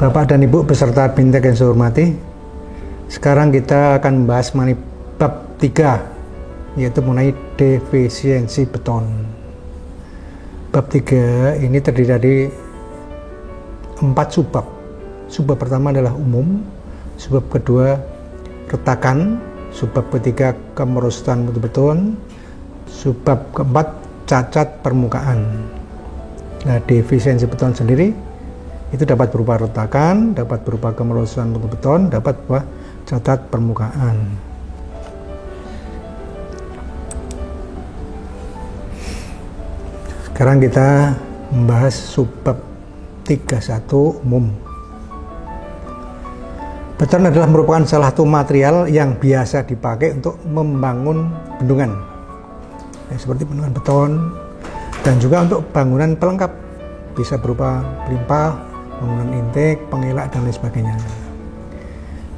Bapak dan Ibu beserta Bintek yang saya hormati, sekarang kita akan membahas mengenai bab 3, yaitu mengenai defisiensi beton. Bab 3 ini terdiri dari 4 subbab. Subbab pertama adalah umum, subbab kedua retakan, subbab ketiga kemerosotan mutu beton, subbab keempat cacat permukaan. Nah, defisiensi beton sendiri itu dapat berupa retakan, dapat berupa kemerosotan mutu beton, dapat berupa cacat permukaan. Sekarang kita membahas subbab 31 umum. Beton adalah merupakan salah satu material yang biasa dipakai untuk membangun bendungan, seperti bendungan beton, dan juga untuk bangunan pelengkap, bisa berupa pelimpah, bangunan intek, pengelak, dan lain sebagainya.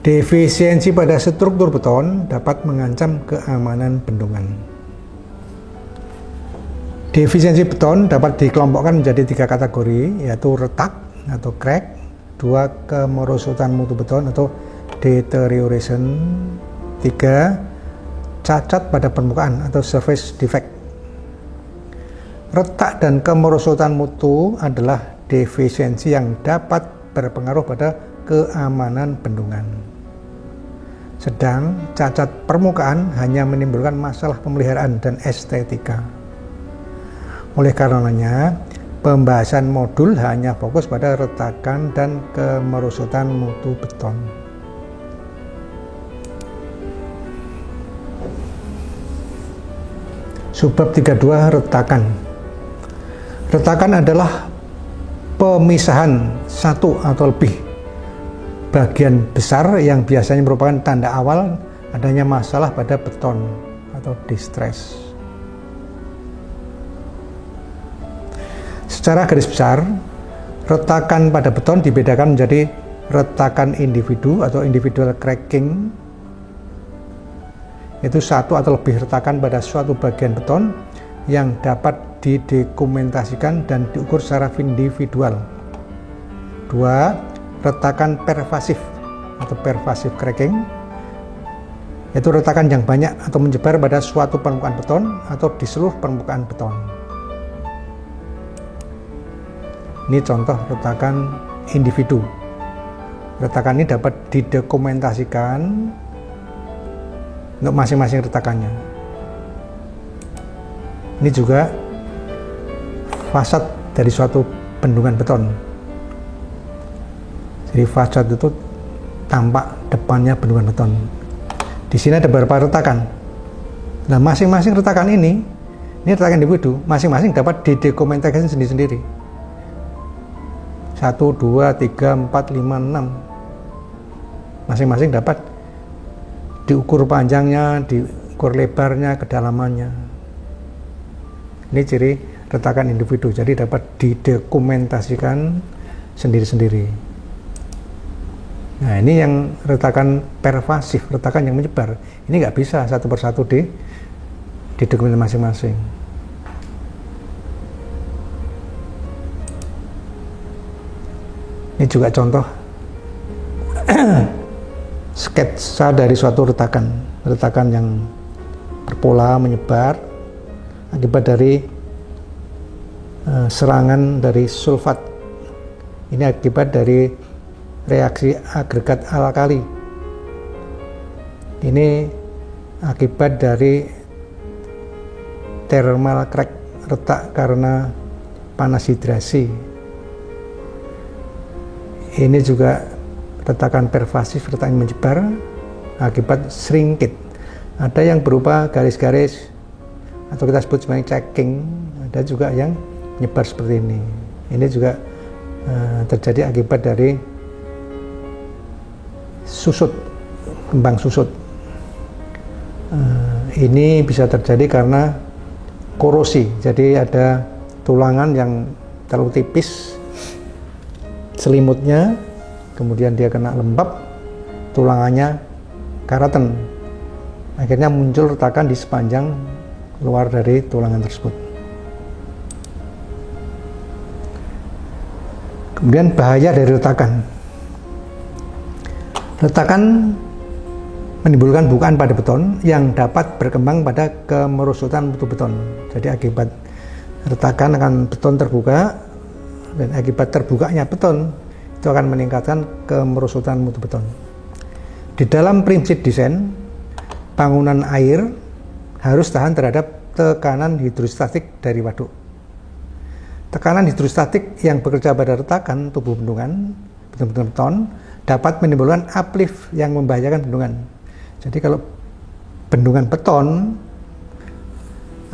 Defisiensi pada struktur beton dapat mengancam keamanan bendungan. Defisiensi beton dapat dikelompokkan menjadi 3 kategori, yaitu retak atau crack, 2 kemerosotan mutu beton atau deterioration, 3 cacat pada permukaan atau surface defect. Retak dan kemerosotan mutu adalah defisiensi yang dapat berpengaruh pada keamanan bendungan. Sedang cacat permukaan hanya menimbulkan masalah pemeliharaan dan estetika. Oleh karenanya, pembahasan modul hanya fokus pada retakan dan kemerosotan mutu beton. Subbab 32 retakan. Retakan adalah pemisahan satu atau lebih bagian besar yang biasanya merupakan tanda awal adanya masalah pada beton atau distress. Secara garis besar, retakan pada beton dibedakan menjadi retakan individu atau individual cracking, yaitu satu atau lebih retakan pada suatu bagian beton yang dapat didokumentasikan dan diukur secara individual. 2. Retakan pervasif atau pervasive cracking, yaitu retakan yang banyak atau menyebar pada suatu permukaan beton atau di seluruh permukaan beton. Ini contoh retakan individu. Retakan ini dapat didokumentasikan untuk masing-masing retakannya. Ini juga fasad dari suatu bendungan beton. Jadi fasad itu tampak depannya bendungan beton. Di sini ada beberapa retakan. Nah, masing-masing retakan ini retakan individu, masing-masing dapat didokumentasikan sendiri-sendiri. 1, 2, 3, 4, 5, 6. Masing-masing dapat diukur panjangnya, diukur lebarnya, kedalamannya. Ini ciri retakan individu, jadi dapat didokumentasikan sendiri-sendiri. Nah, ini yang retakan pervasif, retakan yang menyebar. Ini nggak bisa satu persatu didokumentasi masing-masing. Ini juga contoh sketsa dari suatu retakan yang berpola menyebar akibat dari serangan dari sulfat. Ini akibat dari reaksi agregat alkali. Ini akibat dari thermal crack, retak karena panas hidrasi. Ini juga retakan pervasif, retakan menyebar akibat shrinkage. Ada yang berupa garis-garis atau kita sebut sebagai checking, ada juga yang menyebar seperti ini. Ini juga terjadi akibat dari susut, kembang susut. Ini bisa terjadi karena korosi, jadi ada tulangan yang terlalu tipis selimutnya, kemudian dia kena lembab, tulangannya karatan, akhirnya muncul retakan di sepanjang luar dari tulangan tersebut. Kemudian bahaya dari retakan. Retakan menimbulkan bukaan pada beton yang dapat berkembang pada kemerusutan mutu beton. Jadi akibat retakan akan beton terbuka, dan akibat terbukanya beton itu akan meningkatkan kemerusutan mutu beton. Di dalam prinsip desain, bangunan air harus tahan terhadap tekanan hidrostatik dari waduk. Tekanan hidrostatik yang bekerja pada retakan tubuh bendungan beton dapat menimbulkan uplift yang membahayakan bendungan. Jadi kalau bendungan beton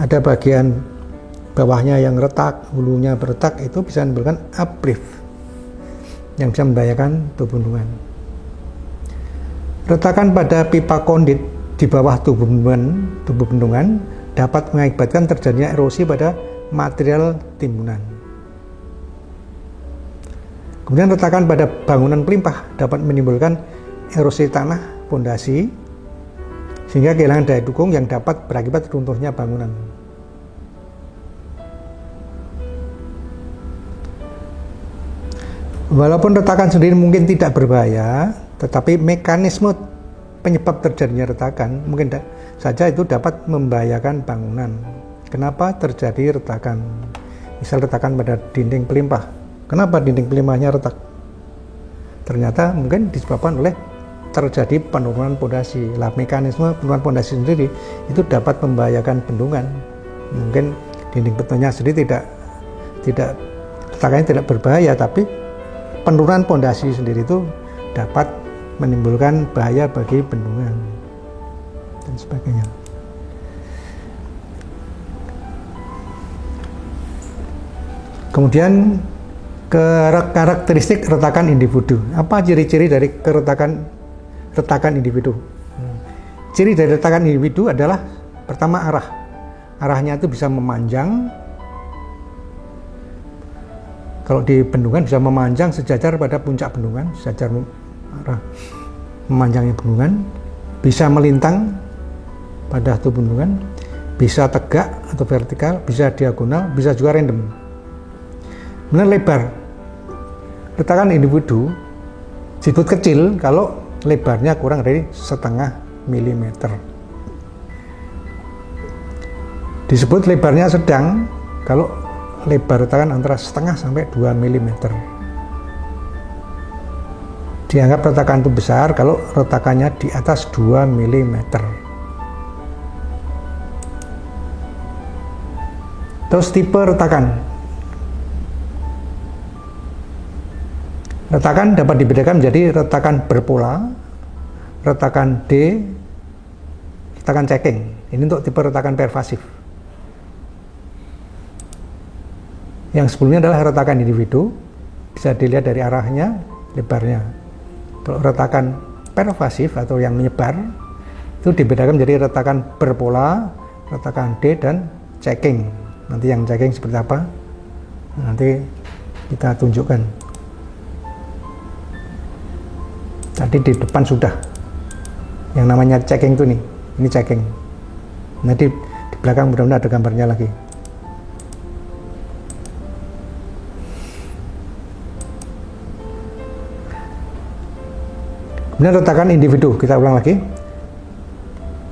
ada bagian bawahnya yang retak, hulunya beretak, itu bisa menimbulkan uplift yang bisa membahayakan tubuh bendungan. Retakan pada pipa kondit di bawah tubuh bendungan dapat mengakibatkan terjadinya erosi pada material timbunan. Kemudian retakan pada bangunan pelimpah dapat menimbulkan erosi tanah, pondasi, sehingga kehilangan daya dukung yang dapat berakibat runtuhnya bangunan. Walaupun retakan sendiri mungkin tidak berbahaya, tetapi mekanisme penyebab terjadinya retakan mungkin saja itu dapat membahayakan bangunan. Kenapa terjadi retakan? Misal retakan pada dinding pelimpah. Kenapa dinding pelimpahnya retak? Ternyata mungkin disebabkan oleh terjadi penurunan pondasi. Lah, mekanisme penurunan pondasi sendiri itu dapat membahayakan bendungan. Mungkin dinding betonnya sendiri tidak retakannya tidak berbahaya, tapi penurunan pondasi sendiri itu dapat menimbulkan bahaya bagi bendungan dan sebagainya. Kemudian karakteristik retakan individu. Apa ciri-ciri dari retakan individu? Ciri dari retakan individu adalah pertama arah. Arahnya itu bisa memanjang. Kalau di bendungan bisa memanjang sejajar pada puncak bendungan, sejajar arah memanjangnya bendungan, bisa melintang pada tubuh bendungan, bisa tegak atau vertikal, bisa diagonal, bisa juga random. Kemudian lebar. Retakan individu disebut kecil kalau lebarnya kurang dari 0,5 mm. Disebut lebarnya sedang kalau lebar retakan antara 0,5 sampai 2 mm. Dianggap retakan itu besar kalau retakannya di atas 2 mm. Terus tipe retakan. Retakan dapat dibedakan menjadi retakan berpola, retakan D, retakan ceking. Ini untuk tipe retakan pervasif. Yang sebelumnya adalah retakan individu, bisa dilihat dari arahnya, lebarnya. Kalau retakan pervasif atau yang menyebar, itu dibedakan menjadi retakan berpola, retakan D, dan ceking. Nanti yang ceking seperti apa? Nanti kita tunjukkan. Tadi di depan sudah yang namanya ceking itu nih, ini ceking. Nanti di belakang mudah-mudahan ada gambarnya lagi. Kemudian retakan individu, kita ulang lagi.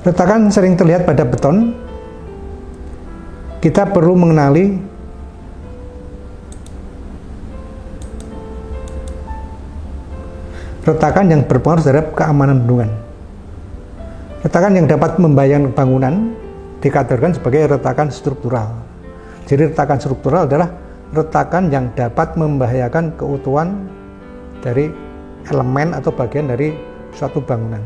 Retakan sering terlihat pada beton. Kita perlu mengenali retakan yang berpengaruh terhadap keamanan bendungan. Retakan yang dapat membahayakan bangunan dikategorikan sebagai retakan struktural. Jadi retakan struktural adalah retakan yang dapat membahayakan keutuhan dari elemen atau bagian dari suatu bangunan.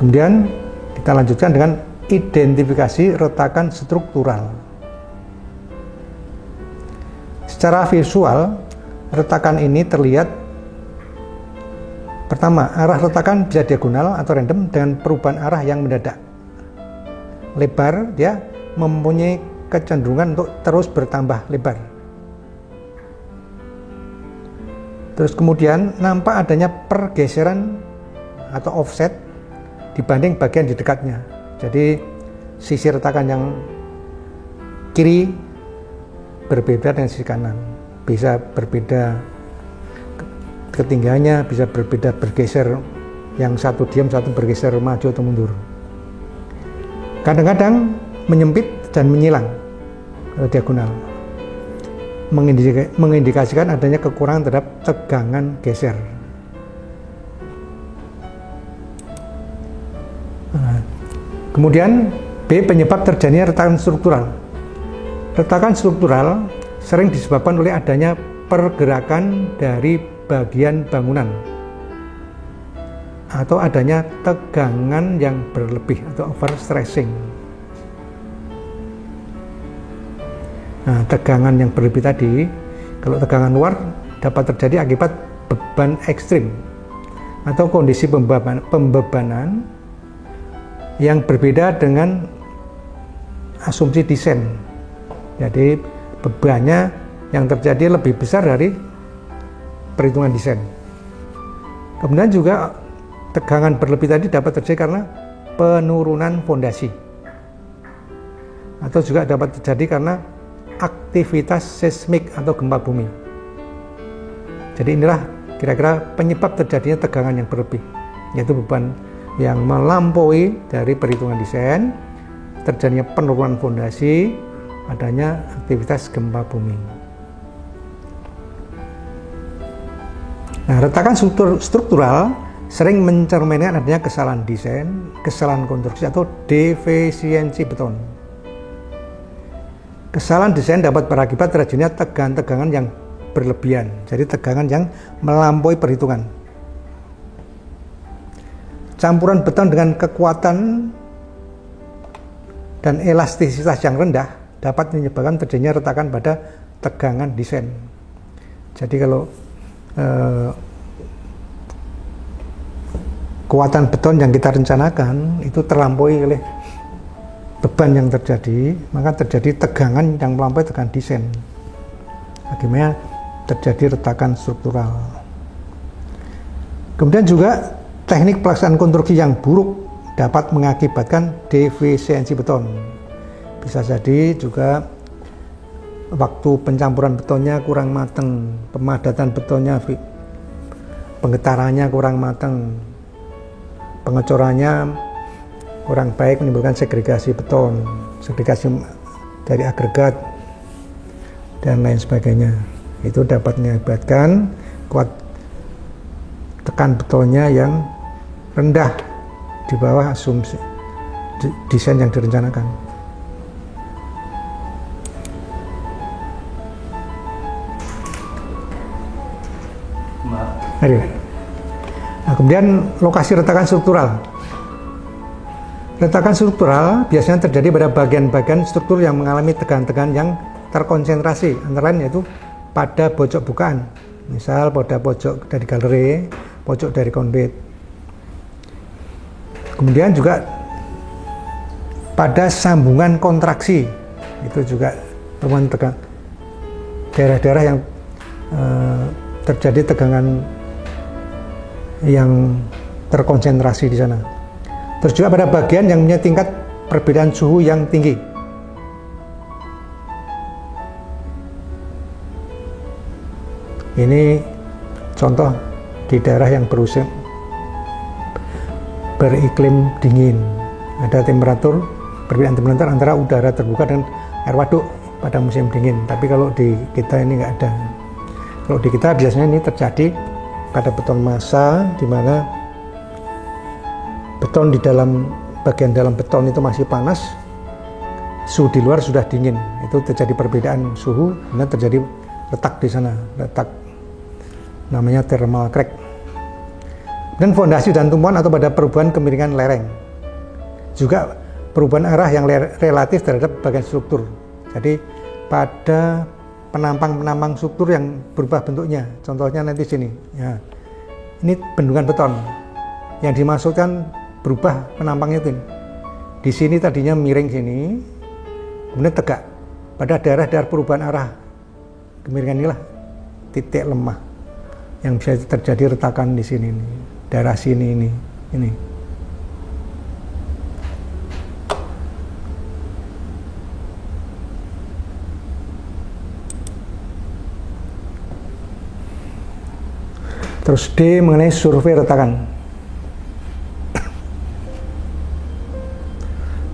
Kemudian kita lanjutkan dengan identifikasi retakan struktural. Secara visual, retakan ini terlihat pertama, arah retakan bisa diagonal atau random dengan perubahan arah yang mendadak. Lebar, dia mempunyai kecenderungan untuk terus bertambah lebar. Terus kemudian nampak adanya pergeseran atau offset dibanding bagian di dekatnya. Jadi sisi retakan yang kiri berbeda dengan sisi kanan. bisa berbeda ketinggiannya, bisa berbeda bergeser, yang satu diam, satu bergeser maju atau mundur. Kadang-kadang menyempit dan menyilang diagonal, mengindikasikan adanya kekurangan terhadap tegangan geser. Kemudian B, penyebab terjadinya retakan struktural. Retakan struktural sering disebabkan oleh adanya pergerakan dari bagian bangunan atau adanya tegangan yang berlebih atau overstressing. Nah, tegangan yang berlebih tadi, kalau tegangan luar dapat terjadi akibat beban ekstrim atau kondisi pembebanan yang berbeda dengan asumsi desain. Jadi bebannya yang terjadi lebih besar dari perhitungan desain. Kemudian juga tegangan berlebih tadi dapat terjadi karena penurunan fondasi, atau juga dapat terjadi karena aktivitas seismik atau gempa bumi. Jadi inilah kira-kira penyebab terjadinya tegangan yang berlebih, yaitu beban yang melampaui dari perhitungan desain, terjadinya penurunan fondasi, adanya aktivitas gempa bumi. Nah, retakan struktural sering mencerminkan adanya kesalahan desain, kesalahan konstruksi atau defisiensi beton. Kesalahan desain dapat berakibat terjadinya tegangan-tegangan yang berlebihan, jadi tegangan yang melampaui perhitungan. Campuran beton dengan kekuatan dan elastisitas yang rendah dapat menyebabkan terjadinya retakan pada tegangan desain. Jadi kalau kekuatan beton yang kita rencanakan itu terlampaui oleh beban yang terjadi, maka terjadi tegangan yang melampaui tegangan desain. Akhirnya terjadi retakan struktural. Kemudian juga teknik pelaksanaan konstruksi yang buruk dapat mengakibatkan defisiensi beton. Bisa jadi juga waktu pencampuran betonnya kurang matang, pemadatan betonnya, penggetarannya kurang matang, pengecorannya kurang baik, menimbulkan segregasi beton, segregasi dari agregat dan lain sebagainya. Itu dapat mengakibatkan kuat tekan betonnya yang rendah di bawah asumsi desain yang direncanakan. Nah, kemudian lokasi retakan struktural. Retakan struktural biasanya terjadi pada bagian-bagian struktur yang mengalami tegangan-tegangan yang terkonsentrasi, antara lain yaitu pada pojok bukaan, misal pada pojok dari galeri, pojok dari konduit. Kemudian juga pada sambungan kontraksi, itu juga teman tegang daerah-daerah yang terjadi tegangan yang terkonsentrasi di sana. Terus juga pada bagian yang punya tingkat perbedaan suhu yang tinggi. Ini contoh di daerah yang beriklim dingin. Ada temperatur, perbedaan temperatur antara udara terbuka dan air waduk pada musim dingin. Tapi kalau di kita ini nggak ada. Kalau di kita biasanya ini terjadi pada beton massa, di mana beton di dalam bagian dalam beton itu masih panas, suhu di luar sudah dingin. Itu terjadi perbedaan suhu, dan terjadi retak di sana, retak namanya thermal crack. Dan fondasi dan tumpuan atau pada perubahan kemiringan lereng, juga perubahan arah yang relatif terhadap bagian struktur. Jadi pada penampang-penampang struktur yang berubah bentuknya, contohnya nanti sini ya, ini bendungan beton yang dimasukkan berubah penampangnya itu. Di sini tadinya miring sini, kemudian tegak. Pada daerah-daerah perubahan arah kemiringan inilah titik lemah yang bisa terjadi retakan di sini nih, daerah sini ini. Terus D mengenai survei retakan.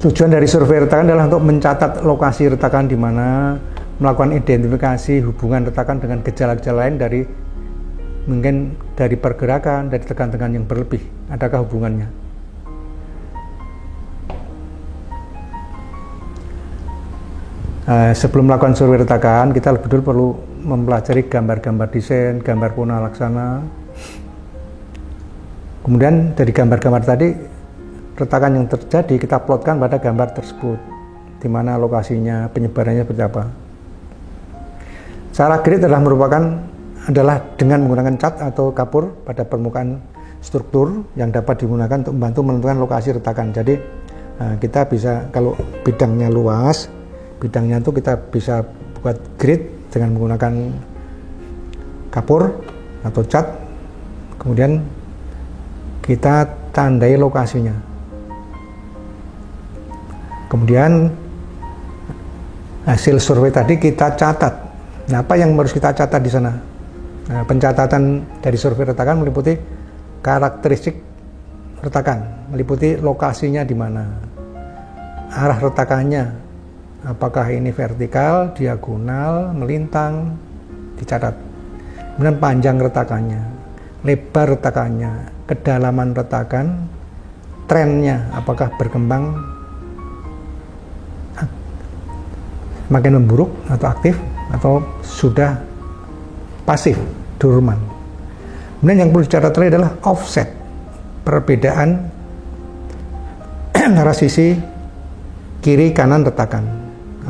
Tujuan dari survei retakan adalah untuk mencatat lokasi retakan di mana, melakukan identifikasi hubungan retakan dengan gejala-gejala lain dari mungkin dari pergerakan, dari tekan-tekan yang berlebih. Adakah hubungannya? Sebelum melakukan survei retakan, kita lebih dulu perlu mempelajari gambar-gambar desain, gambar pola laksana. Kemudian dari gambar-gambar tadi, retakan yang terjadi kita plotkan pada gambar tersebut, di mana lokasinya, penyebarannya seperti apa. Cara grid adalah dengan menggunakan cat atau kapur pada permukaan struktur yang dapat digunakan untuk membantu menentukan lokasi retakan. Jadi kita bisa, kalau bidangnya luas, bidangnya itu kita bisa buat grid dengan menggunakan kapur atau cat, kemudian kita tandai lokasinya. Kemudian hasil survei tadi kita catat. Nah, apa yang harus kita catat di sana? Nah, pencatatan dari survei retakan meliputi karakteristik retakan, meliputi lokasinya di mana, arah retakannya, apakah ini vertikal, diagonal, melintang, dicatat. Kemudian panjang retakannya, lebar retakannya, kedalaman retakan, trennya, apakah berkembang makin memburuk atau aktif atau sudah pasif, dorman. Kemudian yang perlu dicatat lagi adalah offset, perbedaan antara sisi kiri kanan retakan,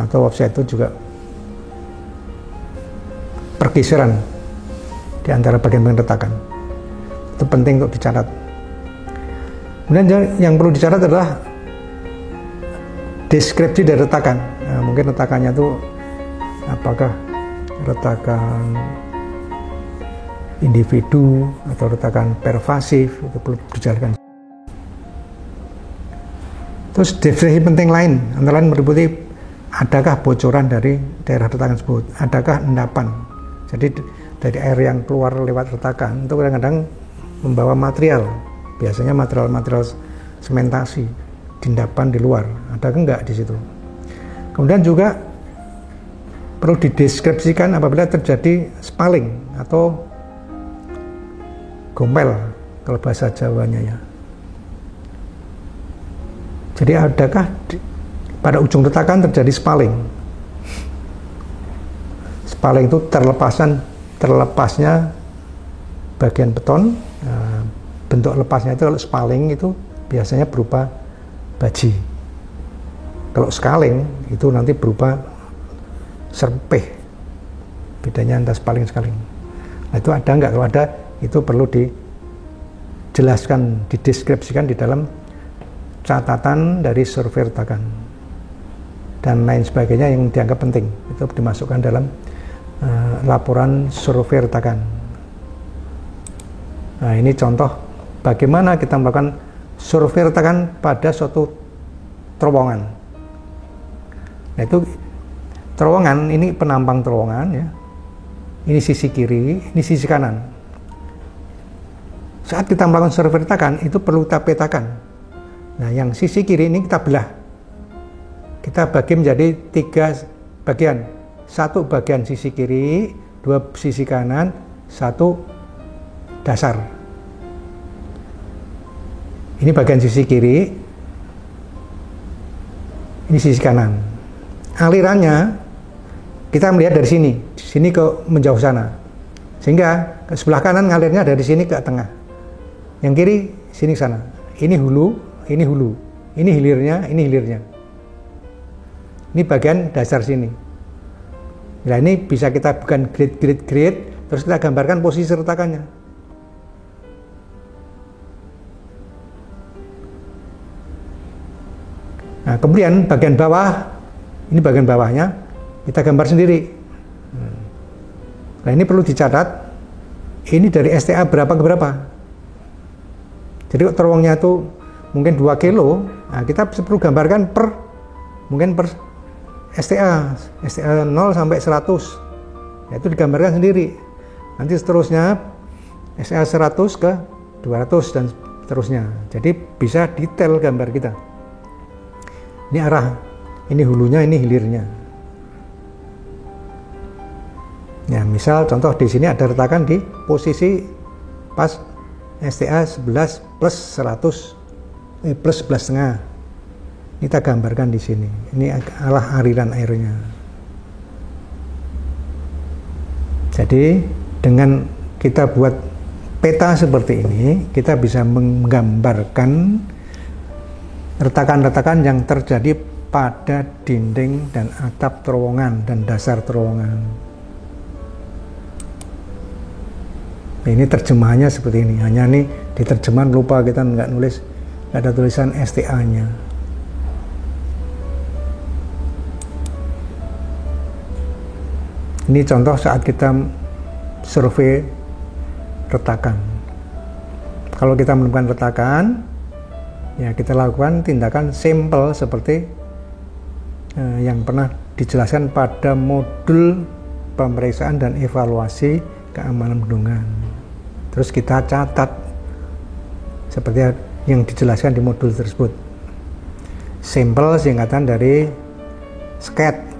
atau offset itu juga pergeseran di antara bagian-bagian retakan. Itu penting untuk dicatat. Kemudian yang perlu dicatat adalah deskripsi dari retakan. Nah, mungkin retakannya itu apakah retakan individu atau retakan pervasif, itu perlu dijelaskan. Terus definisi penting lain, antara lain meliputi adakah bocoran dari daerah retakan tersebut, adakah endapan. Jadi dari air yang keluar lewat retakan itu kadang-kadang membawa material, biasanya material sementasi, endapan di luar, adakah enggak di situ. Kemudian juga perlu dideskripsikan apabila terjadi spaling atau gompel kalau bahasa Jawanya ya. Jadi adakah pada ujung retakan terjadi spaling? Spaling itu terlepasnya bagian beton. Nah, bentuk lepasnya itu kalau spaling itu biasanya berupa baji. Kalau scaling itu nanti berupa serpeh. Bedanya antara spaling. Nah, itu ada nggak? Kalau ada, itu perlu dijelaskan, dideskripsikan di dalam catatan dari survei retakan dan lain sebagainya yang dianggap penting. Itu dimasukkan dalam laporan survei retakan. Nah, ini contoh bagaimana kita melakukan survei retakan pada suatu terowongan. Nah, itu terowongan, ini penampang terowongan ya. Ini sisi kiri, ini sisi kanan. Saat kita melakukan survei retakan, itu perlu kita petakan. Nah, yang sisi kiri ini kita belah. Kita bagi menjadi 3 bagian. 1 bagian sisi kiri, 2 sisi kanan, 1 dasar. Ini bagian sisi kiri, ini sisi kanan. Alirannya kita melihat dari sini ke menjauh sana, sehingga ke sebelah kanan ngalirnya dari sini ke tengah, yang kiri sini ke sana. Ini hulu, ini hilirnya, ini hilirnya. Ini bagian dasar sini. Nah, ini bisa kita bukan grid, terus kita gambarkan posisi retakannya. Nah, kemudian bagian bawah, ini bagian bawahnya, kita gambar sendiri. Nah, ini perlu dicatat, ini dari STA berapa ke berapa. Jadi terowongnya itu mungkin 2 kilo, nah kita perlu gambarkan per STA 0 sampai 100. Nah, itu digambarkan sendiri. Nanti seterusnya SL 100 ke 200 dan seterusnya. Jadi bisa detail gambar kita. Ini arah, ini hulunya, ini hilirnya. Ya, misal contoh di sini ada retakan di posisi pas STA 11 plus 100 plus 11,5. Kita gambarkan di sini. Ini arah aliran airnya. Jadi dengan kita buat peta seperti ini, kita bisa menggambarkan retakan-retakan yang terjadi pada dinding dan atap terowongan dan dasar terowongan. Ini terjemahannya seperti ini. Hanya nih di terjemahan lupa kita nggak nulis, nggak ada tulisan STA-nya. Ini contoh saat kita survei retakan. Kalau kita menemukan retakan, ya kita lakukan tindakan sampel seperti yang pernah dijelaskan pada modul pemeriksaan dan evaluasi keamanan bendungan. Terus kita catat seperti yang dijelaskan di modul tersebut. Sampel singkatan dari SCAD,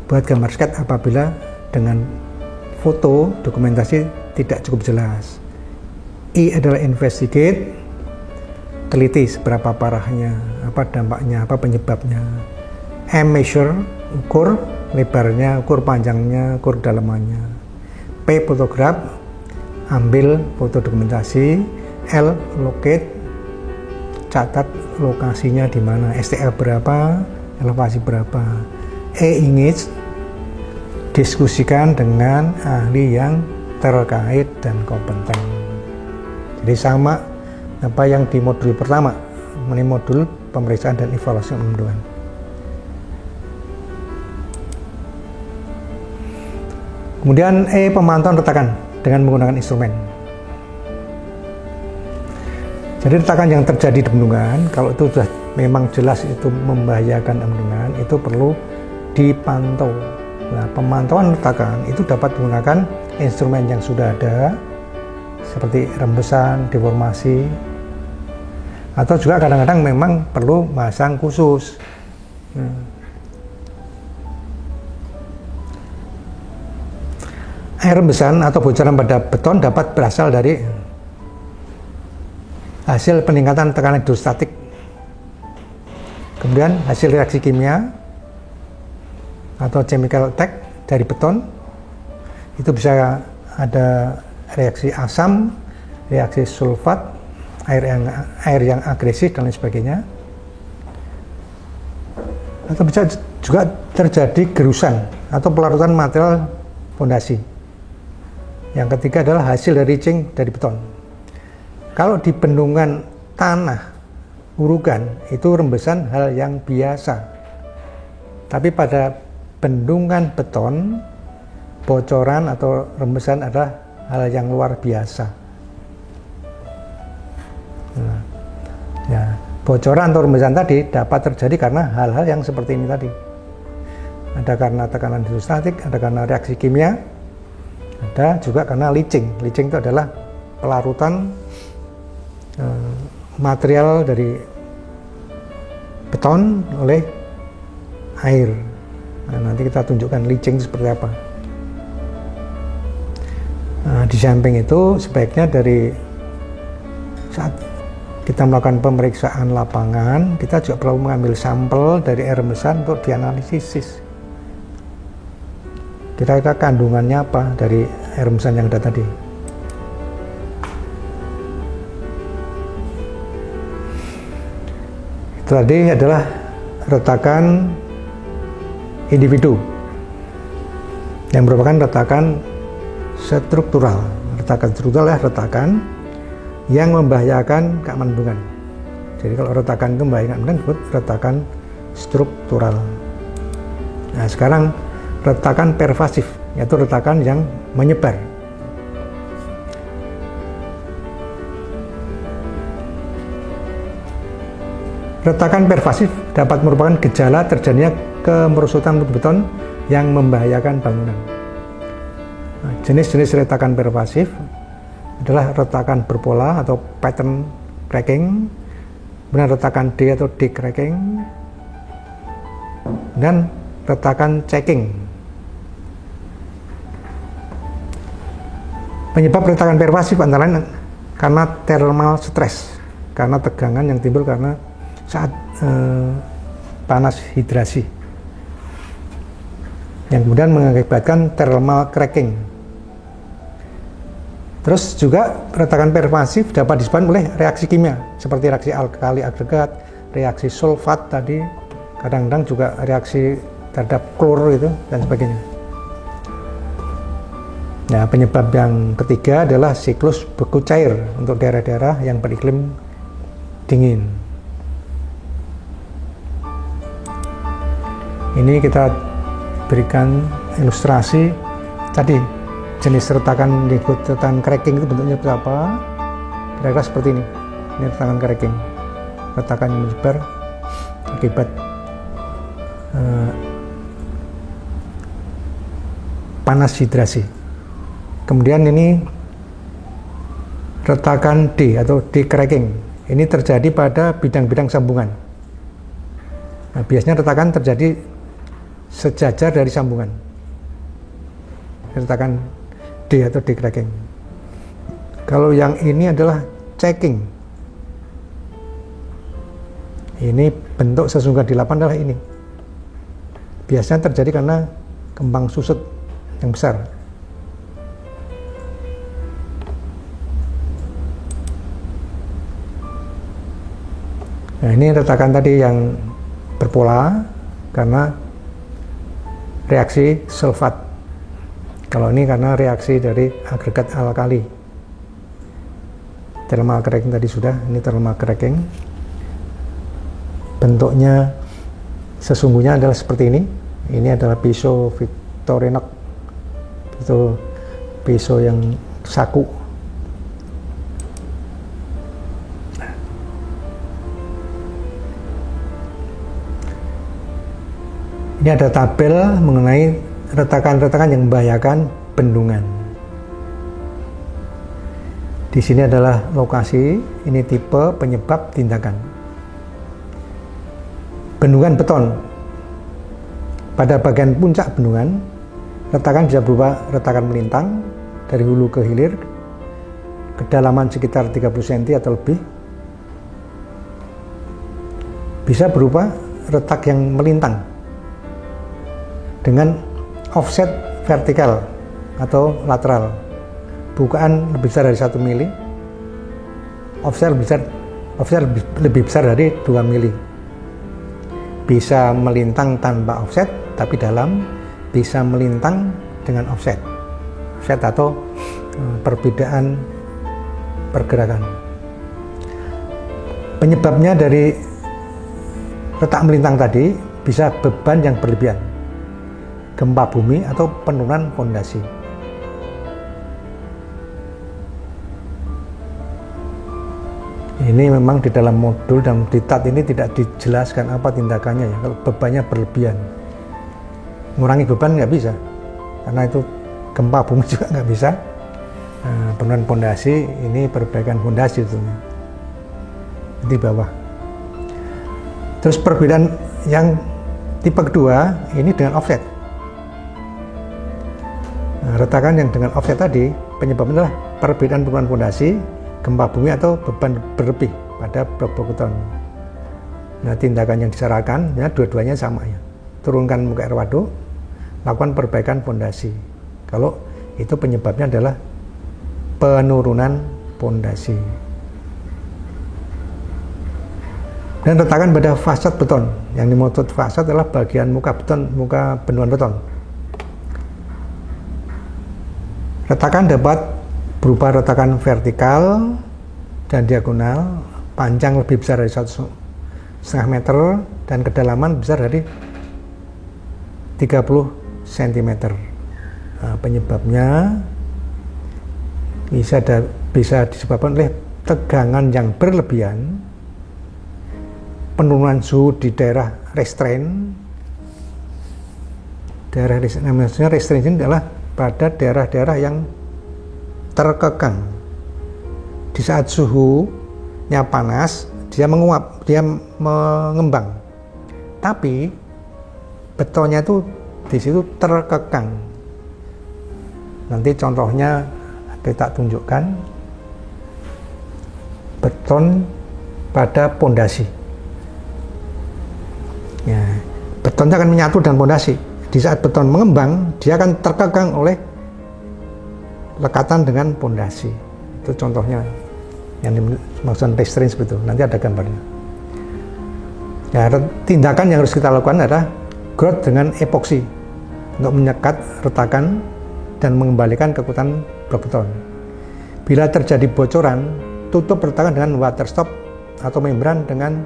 buat gambar SCAD apabila dengan foto dokumentasi tidak cukup jelas. I adalah investigate, teliti seberapa parahnya, apa dampaknya, apa penyebabnya. M measure, ukur lebarnya, ukur panjangnya, ukur kedalamannya. P fotograf, ambil foto dokumentasi. L locate, catat lokasinya di mana, STL berapa, elevasi berapa. E image, diskusikan dengan ahli yang terkait dan kompeten. Jadi sama apa yang di modul pertama, ini modul pemeriksaan dan evaluasi bendungan. Kemudian E, pemantauan retakan dengan menggunakan instrumen. Jadi retakan yang terjadi di bendungan, kalau itu sudah memang jelas itu membahayakan bendungan, itu perlu dipantau. Nah, pemantauan retakan itu dapat menggunakan instrumen yang sudah ada, seperti rembesan, deformasi, atau juga kadang-kadang memang perlu masang khusus. Air rembesan atau bocoran pada beton dapat berasal dari hasil peningkatan tekanan hidrostatik, kemudian hasil reaksi kimia atau chemical attack dari beton. Itu bisa ada reaksi asam, reaksi sulfat, air yang agresif dan lain sebagainya. Atau bisa juga terjadi gerusan atau pelarutan material fondasi. Yang ketiga adalah hasil dari leaching dari beton. Kalau di bendungan tanah urugan itu rembesan hal yang biasa. Tapi pada bendungan beton, bocoran atau rembesan adalah hal yang luar biasa. Nah, ya, bocoran atau rembesan tadi dapat terjadi karena hal-hal yang seperti ini tadi. Ada karena tekanan hidrostatik, ada karena reaksi kimia, ada juga karena leaching. Leaching itu adalah pelarutan material dari beton oleh air. Nah, nanti kita tunjukkan leaching seperti apa. Nah, di samping itu sebaiknya dari saat kita melakukan pemeriksaan lapangan, kita juga perlu mengambil sampel dari air rembesan untuk dianalisis. Kira-kira kandungannya apa dari air rembesan yang ada tadi. Itu tadi adalah retakan individu yang merupakan retakan struktural. Retakan struktural adalah retakan yang membahayakan keamanan bendungan. Jadi kalau retakan itu membahayakan bendungan disebut retakan struktural. Nah, sekarang retakan pervasif, yaitu retakan yang menyebar. Retakan pervasif dapat merupakan gejala terjadinya kemerosotan beton yang membahayakan bangunan. Nah, jenis-jenis retakan pervasif adalah retakan berpola atau pattern cracking, kemudian retakan D atau D cracking, dan retakan checking. Penyebab retakan pervasif antara lain karena thermal stress, karena tegangan yang timbul karena saat panas hidrasi, yang kemudian mengakibatkan thermal cracking. Terus juga retakan pervasif dapat disebabkan oleh reaksi kimia seperti reaksi alkali agregat, reaksi sulfat tadi, kadang-kadang juga reaksi terhadap klor itu dan sebagainya. Nah, penyebab yang ketiga adalah siklus beku cair untuk daerah-daerah yang beriklim dingin. Ini kita berikan ilustrasi tadi jenis retakan disebut retakan cracking itu bentuknya seperti apa? Kira-kira seperti ini. Ini retakan cracking, retakan yang menyebar akibat panas hidrasi. Kemudian ini retakan D atau D cracking. Ini terjadi pada bidang-bidang sambungan. Nah, biasanya retakan terjadi sejajar dari sambungan. Retakan D atau D cracking. Kalau yang ini adalah checking. Ini bentuk sesungguhnya di lapangan adalah ini. Biasanya terjadi karena kembang susut yang besar. Nah, ini retakan tadi yang berpola karena reaksi sulfat. Kalau ini karena reaksi dari agregat alkali. Thermal cracking tadi sudah, ini thermal cracking. Bentuknya sesungguhnya adalah seperti ini. Ini adalah pisau Victorinox. Itu pisau yang saku. Ini ada tabel mengenai retakan-retakan yang membahayakan bendungan. Di sini adalah lokasi, ini tipe penyebab tindakan. Bendungan beton. Pada bagian puncak bendungan, retakan bisa berupa retakan melintang dari hulu ke hilir, kedalaman sekitar 30 cm atau lebih. Bisa berupa retak yang melintang dengan offset vertikal atau lateral, bukaan lebih besar dari 1 mili, offset lebih besar dari 2 mili. Bisa melintang tanpa offset, tapi dalam, bisa melintang dengan offset atau perbedaan pergerakan. Penyebabnya dari retak melintang tadi bisa beban yang berlebihan, gempa bumi atau penurunan fondasi. Ini memang di dalam modul dan di TAT ini tidak dijelaskan apa tindakannya ya. Kalau bebannya berlebihan, ngurangi beban nggak bisa, karena itu gempa bumi juga nggak bisa. Penurunan fondasi ini perbaikan fondasi itu di bawah. Terus perbedaan yang tipe kedua ini dengan offset. Retakan yang dengan offset tadi penyebabnya adalah perbedaan penurunan fondasi, gempa bumi atau beban berlebih pada blok beton. Nah, tindakan yang disarankan ya dua-duanya sama ya. Turunkan muka air waduk, lakukan perbaikan fondasi. Kalau itu penyebabnya adalah penurunan fondasi. Dan retakan pada fasad beton. Yang dimaksud fasad adalah bagian muka beton, muka bendungan beton. Retakan dapat berupa retakan vertikal dan diagonal, panjang lebih besar dari 1,5 meter dan kedalaman besar dari 30 cm. Nah, penyebabnya bisa disebabkan oleh tegangan yang berlebihan, penurunan suhu di daerah restrain. Daerah restrain, maksudnya restrain ini adalah pada daerah-daerah yang terkekang. Di saat suhunya panas, dia menguap, dia mengembang. Tapi betonnya itu di situ terkekang. Nanti contohnya kita tunjukkan beton pada pondasi. Ya, betonnya akan menyatu dengan pondasi. Di saat beton mengembang, dia akan terkekang oleh lekatan dengan pondasi. Itu contohnya yang dimaksud restrain seperti itu. Nanti ada gambarnya. Ya, tindakan yang harus kita lakukan adalah grout dengan epoksi untuk menyekat retakan dan mengembalikan kekuatan blok beton. Bila terjadi bocoran, tutup retakan dengan water stop atau membran dengan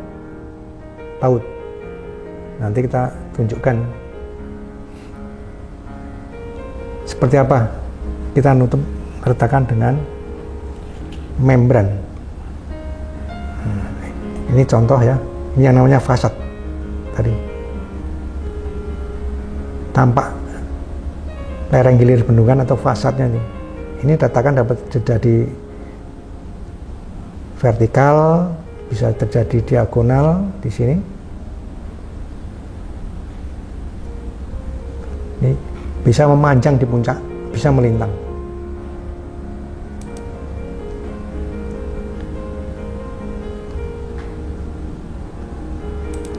baut. Nanti kita tunjukkan seperti apa kita nutup retakan dengan membran. Ini contoh ya, ini yang namanya fasad tadi. Tampak lereng hilir bendungan atau fasadnya nih. Ini retakan dapat terjadi vertikal, bisa terjadi diagonal di sini. Ini bisa memanjang di puncak, bisa melintang.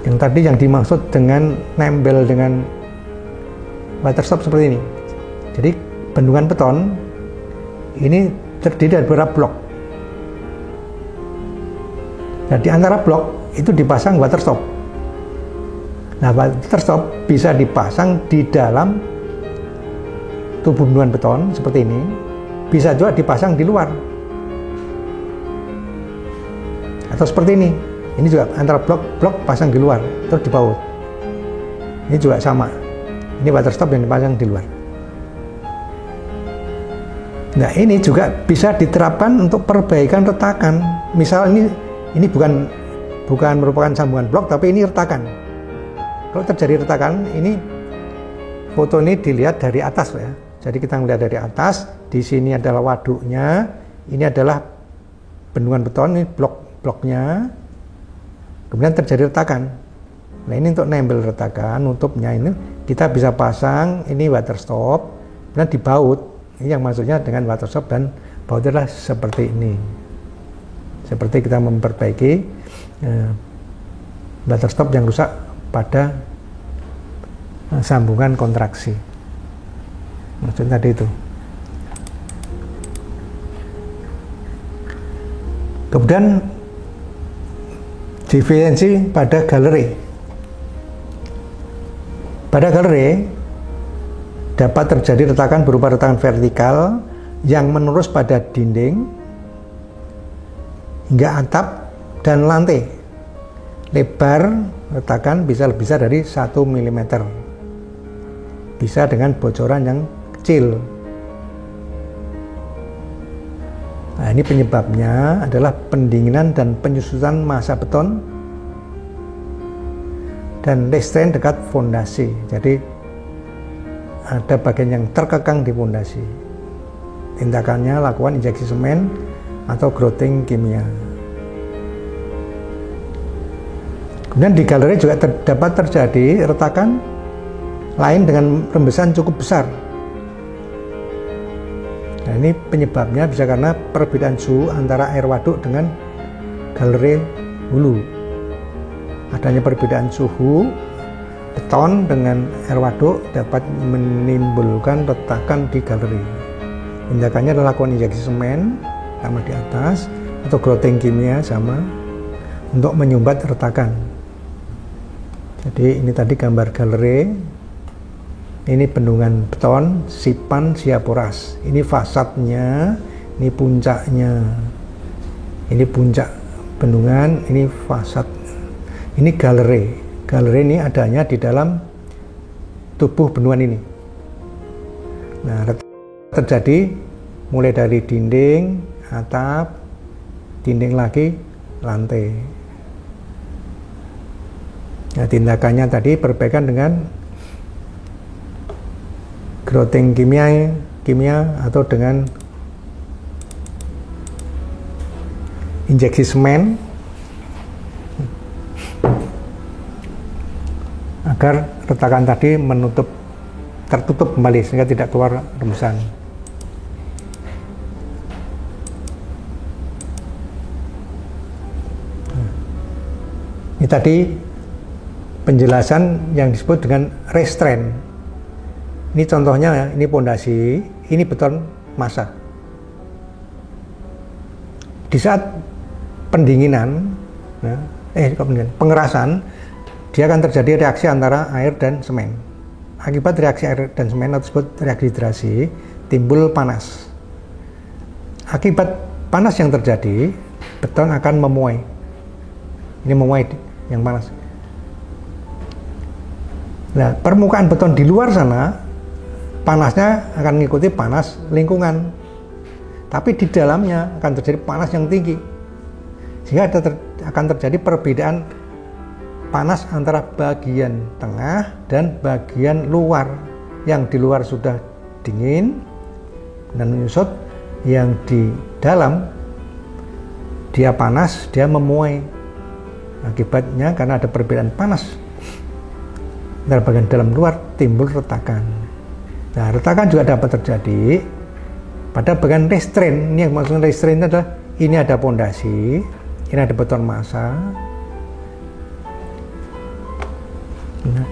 Yang tadi yang dimaksud dengan nempel dengan water stop seperti ini. Jadi bendungan beton ini terdiri dari beberapa blok. Nah, di antara blok itu dipasang water stop. Nah, water stop bisa dipasang di dalam tubuh bendungan beton seperti ini, bisa juga dipasang di luar. Atau seperti ini. Ini juga antara blok pasang di luar, terus di baut. Ini juga sama. Ini water stop yang dipasang di luar. Nah, ini juga bisa diterapkan untuk perbaikan retakan. Misal ini bukan merupakan sambungan blok, tapi ini retakan. Kalau terjadi retakan, ini foto ini dilihat dari atas ya. Jadi kita melihat dari atas, di sini adalah waduknya, ini adalah bendungan beton, ini blok-bloknya. Kemudian terjadi retakan. Nah, ini untuk nempel retakan, nutupnya ini kita bisa pasang ini water stop, kemudian dibaut. Ini yang maksudnya dengan water stop dan baut adalah seperti ini. Seperti kita memperbaiki water stop yang rusak pada sambungan kontraksi. Maksudnya tadi itu. Kemudian defisiensi pada galeri. Pada galeri dapat terjadi retakan berupa retakan vertikal yang menerus pada dinding hingga atap dan lantai. Lebar retakan bisa lebih besar dari 1 mm. Bisa dengan bocoran yang kecil. Nah, ini penyebabnya adalah pendinginan dan penyusutan massa beton dan restrain dekat fondasi. Jadi ada bagian yang terkekang di fondasi. Tindakannya lakukan injeksi semen atau grouting kimia. Kemudian di galeri juga dapat terjadi retakan lain dengan rembesan cukup besar. Nah, ini penyebabnya bisa karena perbedaan suhu antara air waduk dengan galeri hulu. Adanya perbedaan suhu beton dengan air waduk dapat menimbulkan retakan di galeri. Tindakannya adalah lakukan injeksi semen sama di atas atau grouting kimia sama untuk menyumbat retakan. Jadi ini tadi gambar galeri. Ini bendungan beton, sipan siaporas. Ini fasadnya, ini puncaknya. Ini puncak bendungan, ini fasad. Ini galeri. Galeri ini adanya di dalam tubuh bendungan ini. Nah, terjadi mulai dari dinding, atap, dinding lagi, lantai. Nah, tindakannya tadi perbaikan dengan grouting kimia atau dengan injeksi semen agar retakan tadi tertutup kembali sehingga tidak keluar rembusan. Ini tadi penjelasan yang disebut dengan restraint. Ini contohnya ya, ini pondasi, ini beton massa. Di saat pendinginan, pengerasan, dia akan terjadi reaksi antara air dan semen. Akibat reaksi air dan semen atau disebut reaksi hidrasi, timbul panas. Akibat panas yang terjadi, beton akan memuai. Ini memuai yang panas. Nah, permukaan beton di luar sana, panasnya akan mengikuti panas lingkungan. Tapi di dalamnya akan terjadi panas yang tinggi. Sehingga akan terjadi perbedaan panas antara bagian tengah dan bagian luar. Yang di luar sudah dingin dan menyusut, yang di dalam dia panas, dia memuai. Akibatnya karena ada perbedaan panas antara bagian dalam luar, timbul retakan. Nah, retakan juga dapat terjadi pada bagian restraint. Ini yang maksudnya restraint adalah ini ada pondasi, ini ada beton massa. Nah,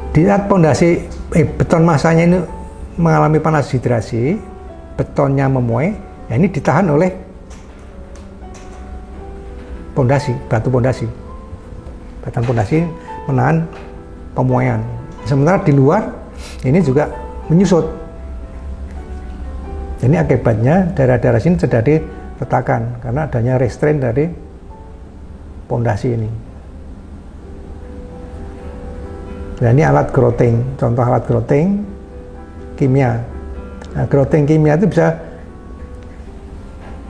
di saat pondasi beton massanya ini mengalami panas hidrasi, betonnya memuai, ya ini ditahan oleh pondasi, batu pondasi. Batu pondasi menahan pemuaian. Sementara di luar ini juga menyusut. Ini akibatnya daerah-daerah sini terjadi retakan karena adanya restraint dari pondasi ini. Nah, ini alat grouting, contoh alat grouting kimia. Nah, grouting kimia itu bisa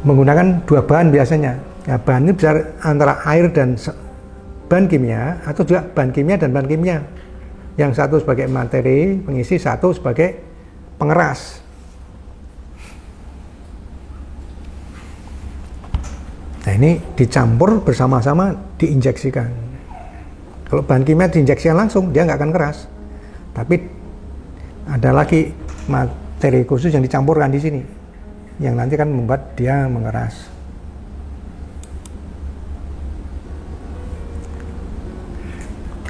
menggunakan dua bahan biasanya. Nah, bahan ini bisa antara air dan bahan kimia, atau juga bahan kimia dan bahan kimia. Yang satu sebagai materi pengisi, satu sebagai pengeras. Nah, ini dicampur bersama-sama, diinjeksikan. Kalau bahan kimia diinjeksikan langsung, dia nggak akan keras. Tapi ada lagi materi khusus yang dicampurkan di sini, yang nanti kan membuat dia mengeras.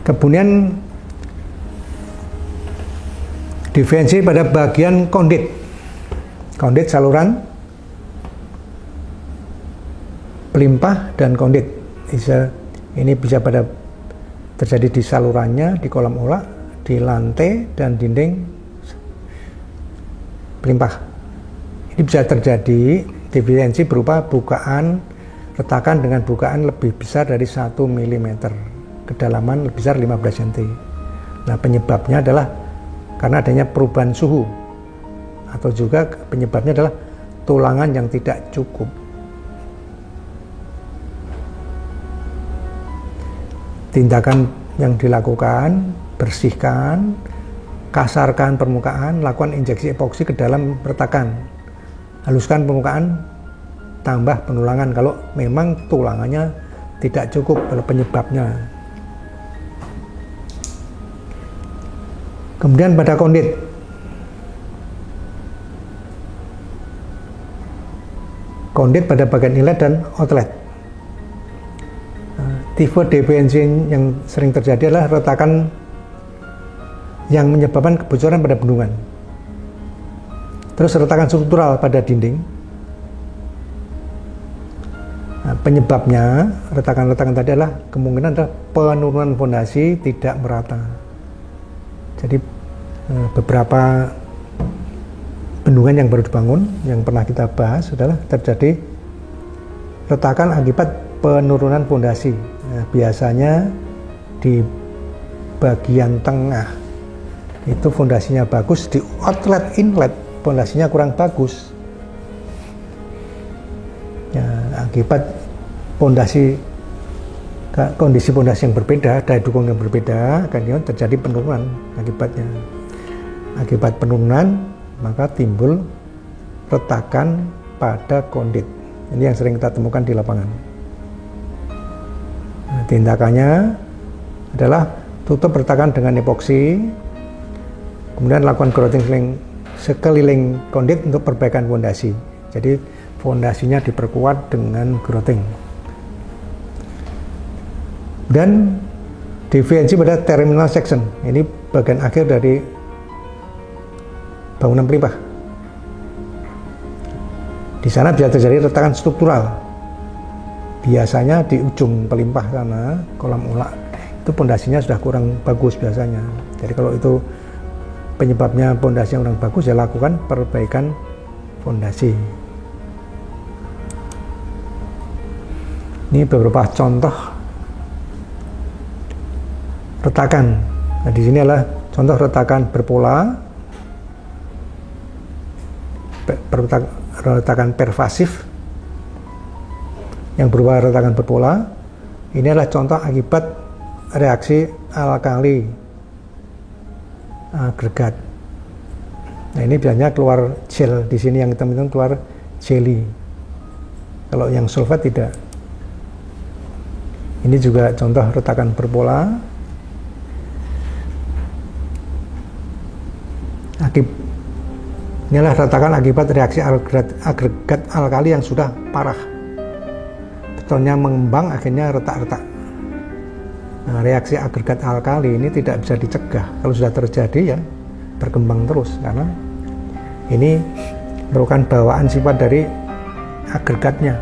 Kemudian diferensi pada bagian kondit saluran, pelimpah dan kondit. Ini bisa pada terjadi di salurannya, di kolam olah, di lantai dan dinding pelimpah. Ini bisa terjadi diferensi berupa bukaan retakan dengan bukaan lebih besar dari 1 mm, kedalaman lebih besar 15 cm. Nah, penyebabnya adalah karena adanya perubahan suhu, atau juga penyebabnya adalah tulangan yang tidak cukup. Tindakan yang dilakukan, bersihkan, kasarkan permukaan, lakukan injeksi epoksi ke dalam retakan, haluskan permukaan, tambah penulangan kalau memang tulangannya tidak cukup, kalau penyebabnya. Kemudian pada kondit, pada bagian inlet dan outlet. Tipe defensi yang sering terjadi adalah retakan yang menyebabkan kebocoran pada bendungan. Terus retakan struktural pada dinding. Nah, penyebabnya retakan-retakan tadi adalah kemungkinan adalah penurunan fondasi tidak merata. Jadi beberapa bendungan yang baru dibangun yang pernah kita bahas adalah terjadi retakan akibat penurunan fondasi. Nah, biasanya di bagian tengah itu fondasinya bagus, di outlet inlet fondasinya kurang bagus. Ya, akibat kondisi fondasi yang berbeda, daya dukung yang berbeda, akan terjadi penurunan akibatnya. Akibat penurunan maka timbul retakan pada kondit. Ini yang sering kita temukan di lapangan. Nah, tindakannya adalah tutup retakan dengan epoksi, kemudian lakukan grouting sekeliling kondit untuk perbaikan fondasi. Jadi fondasinya diperkuat dengan grouting. Dan defensi pada terminal section. Ini bagian akhir dari bangunan pelimpah. Di sana bisa terjadi retakan struktural. Biasanya di ujung pelimpah sana, kolam ulak, itu pondasinya sudah kurang bagus biasanya. Jadi kalau itu penyebabnya pondasi yang kurang bagus, ya lakukan perbaikan fondasi. Ini beberapa contoh retakan. Nah, di sini adalah contoh retakan berpola, retakan pervasif yang berupa retakan berpola. Ini adalah contoh akibat reaksi alkali agregat. Nah, ini biasanya keluar gel. Di sini yang hitam-hitam keluar jelly. Kalau yang sulfat tidak. Ini juga contoh retakan berpola. Inilah retakan akibat reaksi agregat alkali yang sudah parah. Betonnya mengembang, akhirnya retak-retak. Nah, reaksi agregat alkali ini tidak bisa dicegah. Kalau sudah terjadi, ya berkembang terus, karena ini merupakan bawaan sifat dari agregatnya.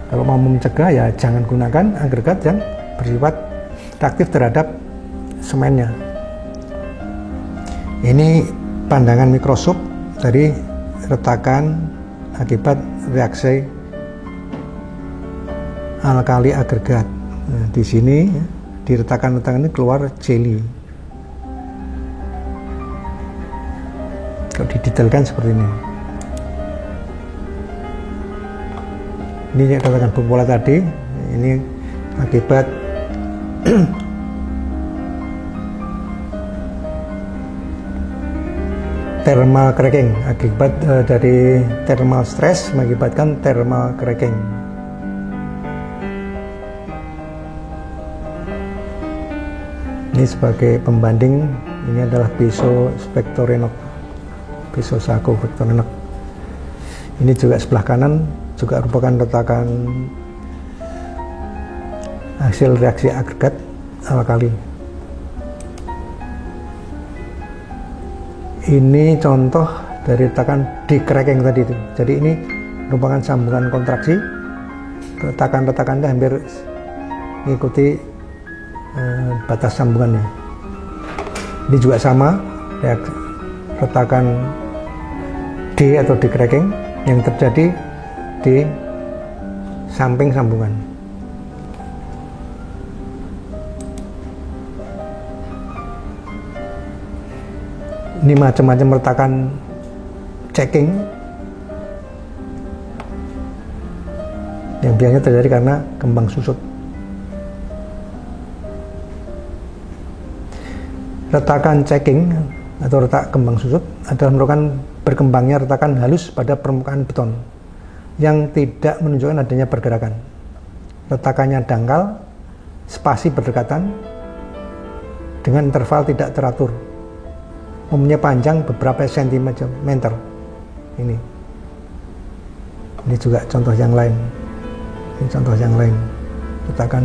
Kalau mau mencegah, ya jangan gunakan agregat yang bersifat reaktif terhadap semennya. Ini pandangan mikroskop dari retakan akibat reaksi alkali agregat. Nah, di sini di retakan-retakan ini keluar jelly. Kalau didetailkan seperti ini. Ini retakan berpola tadi. Ini akibat thermal cracking, akibat dari thermal stress mengakibatkan thermal cracking. Ini sebagai pembanding, ini adalah Piso Vectorinox, Piso Sako Vectorinox. Ini juga sebelah kanan juga merupakan retakan hasil reaksi agregat alkali. Ini contoh dari retakan decracking tadi itu. Jadi ini merupakan sambungan kontraksi. Retakan-retakan itu hampir mengikuti batas sambungannya. Ini juga sama, retakan D atau decracking yang terjadi di samping sambungan. Ini macam-macam retakan checking yang biasanya terjadi karena kembang susut. Retakan checking atau retak kembang susut adalah merupakan berkembangnya retakan halus pada permukaan beton yang tidak menunjukkan adanya pergerakan. Retakannya dangkal, spasi berdekatan dengan interval tidak teratur. Umumnya panjang beberapa sentimeter. Ini juga contoh yang lain. Ini contoh yang lain. Retakan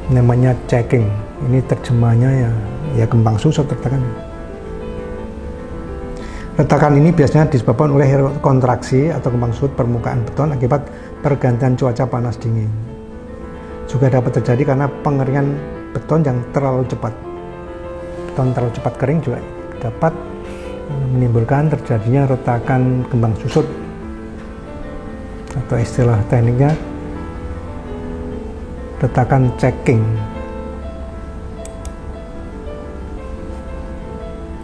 namanya checking. Ini terjemahnya ya kembang susut retakan. Retakan ini biasanya disebabkan oleh kontraksi atau kembang susut permukaan beton akibat pergantian cuaca panas dingin. Juga dapat terjadi karena pengeringan beton yang terlalu cepat. Beton terlalu cepat kering juga dapat menimbulkan terjadinya retakan kembang susut, atau istilah tekniknya retakan checking.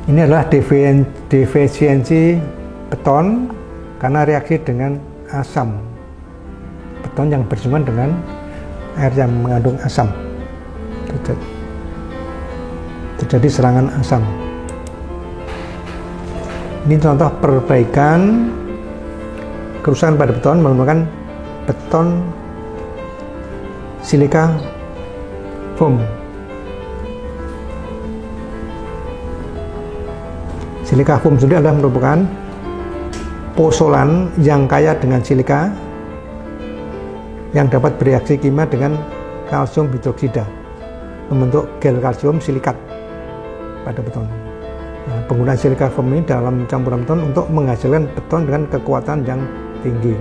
Ini adalah defisiensi beton karena reaksi dengan asam. Beton yang bersinggungan dengan air yang mengandung asam. Terjadi serangan asam. Ini contoh perbaikan kerusakan pada beton menggunakan beton silika foam. Silika foam sendiri adalah merupakan pozolan yang kaya dengan silika yang dapat bereaksi kimia dengan kalsium hidroksida membentuk gel kalsium silikat pada beton. Nah, penggunaan silika foam ini dalam campuran beton untuk menghasilkan beton dengan kekuatan yang tinggi.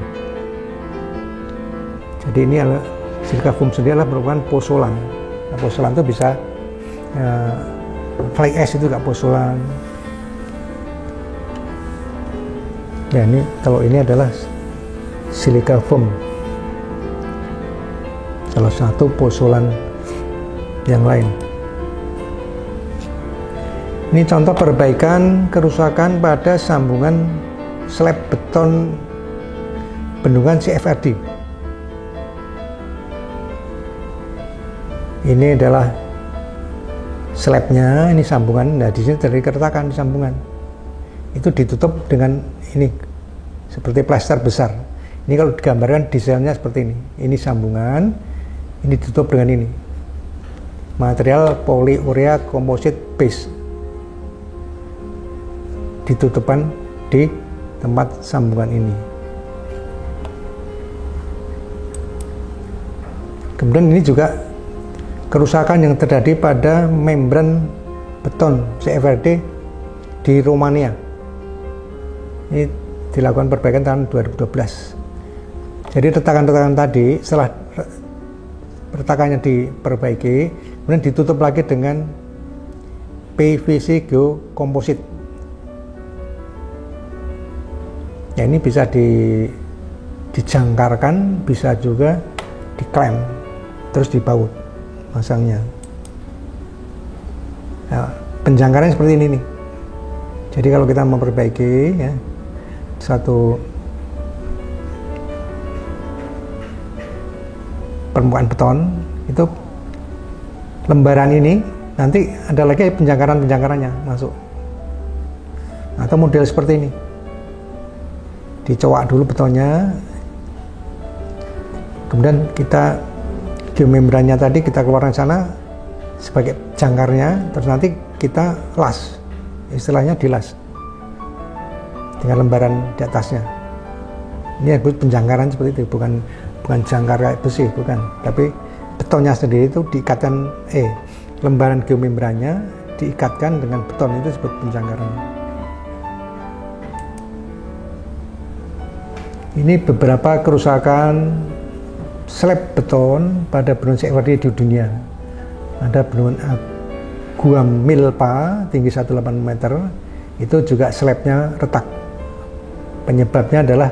Jadi ini adalah silika foam sendiri adalah merupakan pozolan. Nah, pozolan itu bisa fly ash itu juga pozolan. Ya, ini kalau ini adalah silika foam, salah satu pozolan yang lain. Ini contoh perbaikan kerusakan pada sambungan slab beton bendungan CFRD. Ini adalah slabnya, ini sambungan. Nah, di sini terjadi keretakan di sambungan. Itu ditutup dengan ini seperti plester besar. Ini kalau digambarkan desainnya seperti ini. Ini sambungan, ini ditutup dengan ini. Material poliurea composite base. Ditutupan di tempat sambungan ini. Kemudian ini juga kerusakan yang terjadi pada membran beton CFRD di Romania. Ini dilakukan perbaikan tahun 2012. Jadi retakan-retakan tadi setelah retakannya diperbaiki, kemudian ditutup lagi dengan PVC geokomposit. Ya, ini bisa dijangkarkan, bisa juga diklem, terus dibaut masangnya. Nah, penjangkarannya seperti ini nih. Jadi kalau kita memperbaiki ya, satu permukaan beton, itu lembaran ini nanti ada lagi penjangkarannya masuk. Atau model seperti ini. Dicowak dulu betonnya, kemudian kita geomembrannya tadi kita keluarkan sana sebagai jangkarnya, terus nanti kita las, istilahnya dilas dengan lembaran di atasnya. Ini disebut penjangkaran seperti itu, bukan jangkar kayak besi, bukan, tapi betonnya sendiri itu diikatkan, lembaran geomembrannya diikatkan dengan beton, itu disebut penjangkaran. Ini beberapa kerusakan slab beton pada bendungan CFRD di dunia. Ada bendungan Gua Milpa tinggi 18 meter, itu juga slabnya retak. Penyebabnya adalah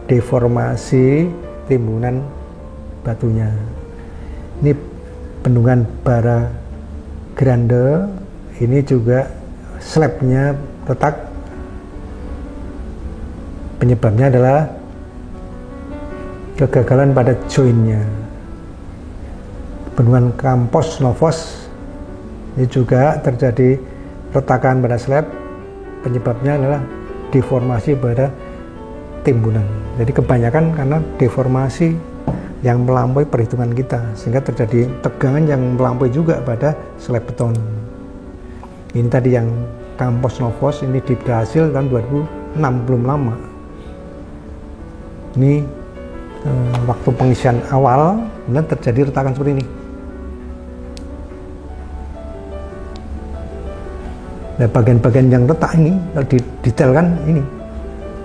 deformasi timbunan batunya. Ini bendungan Bara Grande, ini juga slabnya retak. Penyebabnya adalah kegagalan pada joinnya. Bendungan Campos Novos ini juga terjadi retakan pada slab, penyebabnya adalah deformasi pada timbunan. Jadi kebanyakan karena deformasi yang melampaui perhitungan kita, sehingga terjadi tegangan yang melampaui juga pada slab beton. Ini tadi yang Campos Novos, ini di Brasil tahun 2006, belum lama. Ini waktu pengisian awal, kemudian terjadi retakan seperti ini. Nah, bagian-bagian yang retak ini kalau didetailkan ini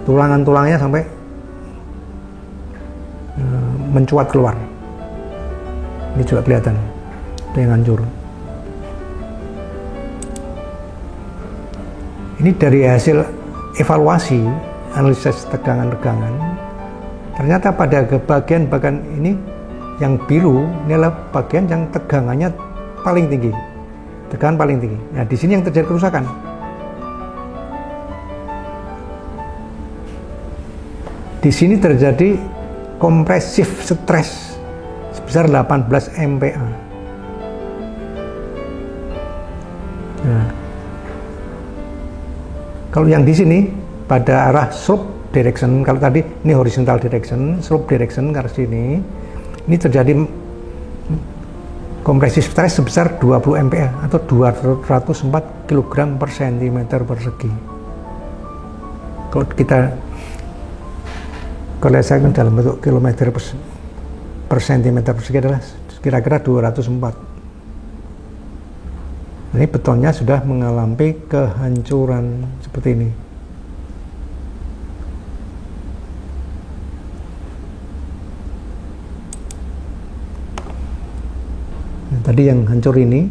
tulangan-tulangnya sampai mencuat keluar. Ini juga kelihatan yang hancur. Ini dari hasil evaluasi analisis tegangan-tegangan. Ternyata pada bagian ini yang biru, ini adalah bagian yang tegangannya paling tinggi, tegangan paling tinggi. Nah, di sini yang terjadi kerusakan. Di sini terjadi kompresif stres sebesar 18 MPa. Nah, kalau yang di sini pada arah slope direction. Kalau tadi ini horizontal direction, slope direction ke arah sini. Ini terjadi kompresi stres sebesar 20 MPa atau 204 kg per cm persegi. Kalau kita lesakan dalam bentuk kilometer per cm persegi adalah kira-kira 204. Ini betonnya sudah mengalami kehancuran seperti ini. Tadi yang hancur ini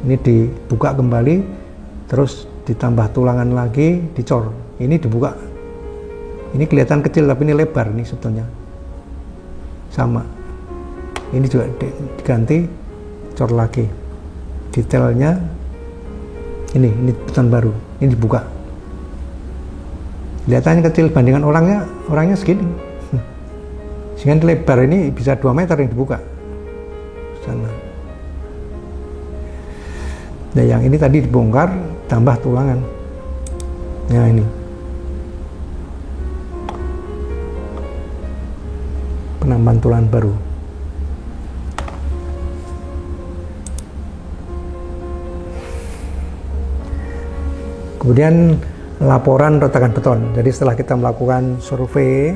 dibuka kembali, terus ditambah tulangan lagi, dicor. Ini dibuka. Ini kelihatan kecil tapi ini lebar nih sebetulnya. Sama. Ini juga diganti, cor lagi. Detailnya ini beton baru. Ini dibuka. Kelihatannya kecil bandingan orangnya segini. Sehingga lebar ini bisa 2 meter yang dibuka. Sana. Nah, yang ini tadi dibongkar, tambah tulangan. Nah, ini. Penambahan tulangan baru. Kemudian laporan retakan beton. Jadi setelah kita melakukan survei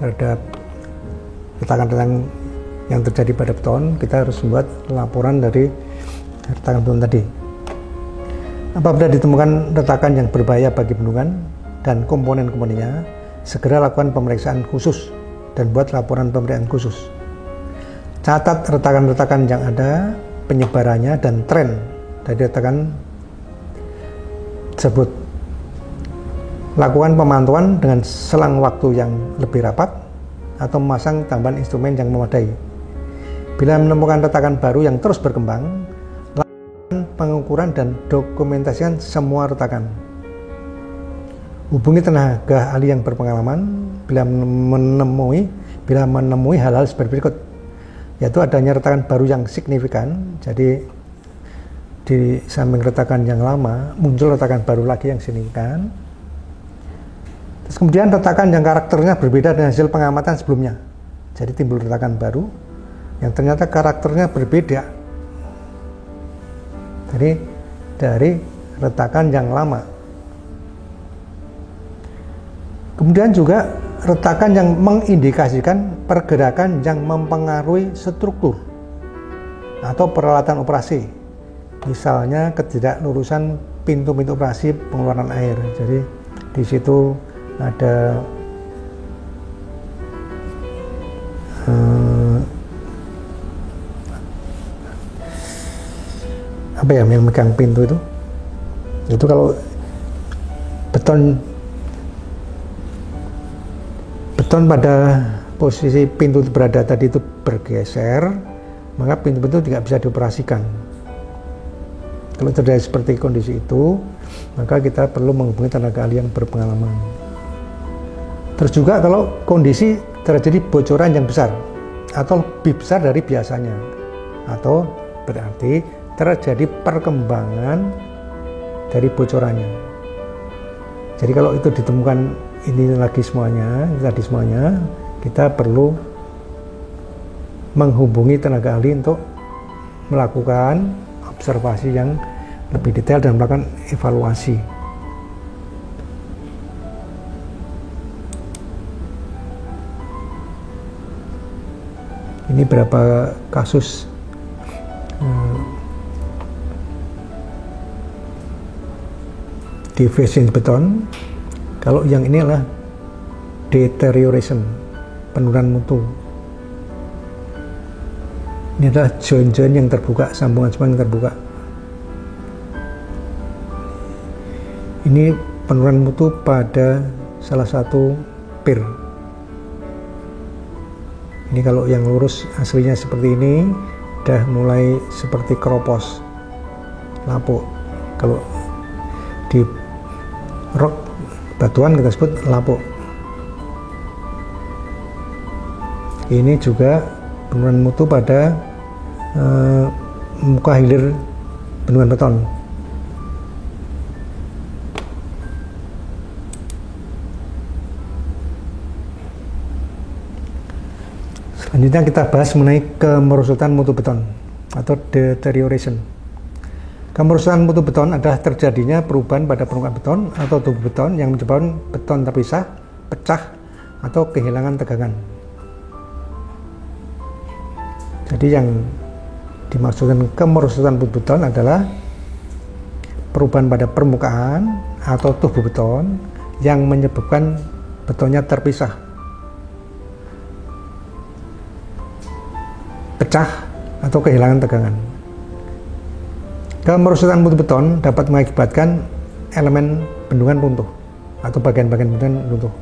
terhadap retakan-retakan yang terjadi pada beton, kita harus membuat laporan dari retakan beton tadi. Apabila ditemukan retakan yang berbahaya bagi bendungan dan komponen-komponennya, segera lakukan pemeriksaan khusus dan buat laporan pemeriksaan khusus. Catat retakan-retakan yang ada, penyebarannya, dan tren dari retakan tersebut. Lakukan pemantauan dengan selang waktu yang lebih rapat atau memasang tambahan instrumen yang memadai. Bila menemukan retakan baru yang terus berkembang, pengukuran dan dokumentasikan semua retakan. Hubungi tenaga ahli yang berpengalaman bila menemui hal-hal seperti berikut, yaitu adanya retakan baru yang signifikan. Jadi di samping retakan yang lama muncul retakan baru lagi yang signifikan. Terus kemudian retakan yang karakternya berbeda dengan hasil pengamatan sebelumnya. Jadi timbul retakan baru yang ternyata karakternya berbeda dari retakan yang lama. Kemudian juga retakan yang mengindikasikan pergerakan yang mempengaruhi struktur atau peralatan operasi. Misalnya ketidaklurusan pintu-pintu operasi pengeluaran air. Jadi di situ ada apa ya yang megang pintu itu kalau beton pada posisi pintu berada tadi itu bergeser, maka pintu-pintu tidak bisa dioperasikan. Kalau terjadi seperti kondisi itu, maka kita perlu menghubungi tenaga ahli yang berpengalaman. Terus juga kalau kondisi terjadi bocoran yang besar atau lebih besar dari biasanya, atau berarti terjadi perkembangan dari bocorannya. Jadi kalau itu ditemukan ini tadi semuanya, kita perlu menghubungi tenaga ahli untuk melakukan observasi yang lebih detail dan melakukan evaluasi. Ini berapa kasus deviation beton. Kalau yang ini adalah deterioration, penurunan mutu. Ini adalah join-join yang terbuka, sambungan-sambungan yang terbuka. Ini penurunan mutu pada salah satu pier. Ini kalau yang lurus aslinya seperti ini, udah mulai seperti keropos, lapuk. Kalau di rock batuan kita sebut lapuk. Ini juga penurunan mutu pada muka hilir bendungan beton. Selanjutnya kita bahas mengenai kemerosotan mutu beton atau deterioration. Kemerosotan mutu beton adalah terjadinya perubahan pada permukaan beton atau tubuh beton yang menyebabkan beton terpisah, pecah, atau kehilangan tegangan. Jadi yang dimaksudkan kemerosotan mutu beton adalah perubahan pada permukaan atau tubuh beton yang menyebabkan betonnya terpisah, pecah, atau kehilangan tegangan. Kemerosotan mutu beton dapat mengakibatkan elemen bendungan runtuh atau bagian-bagian bendungan runtuh.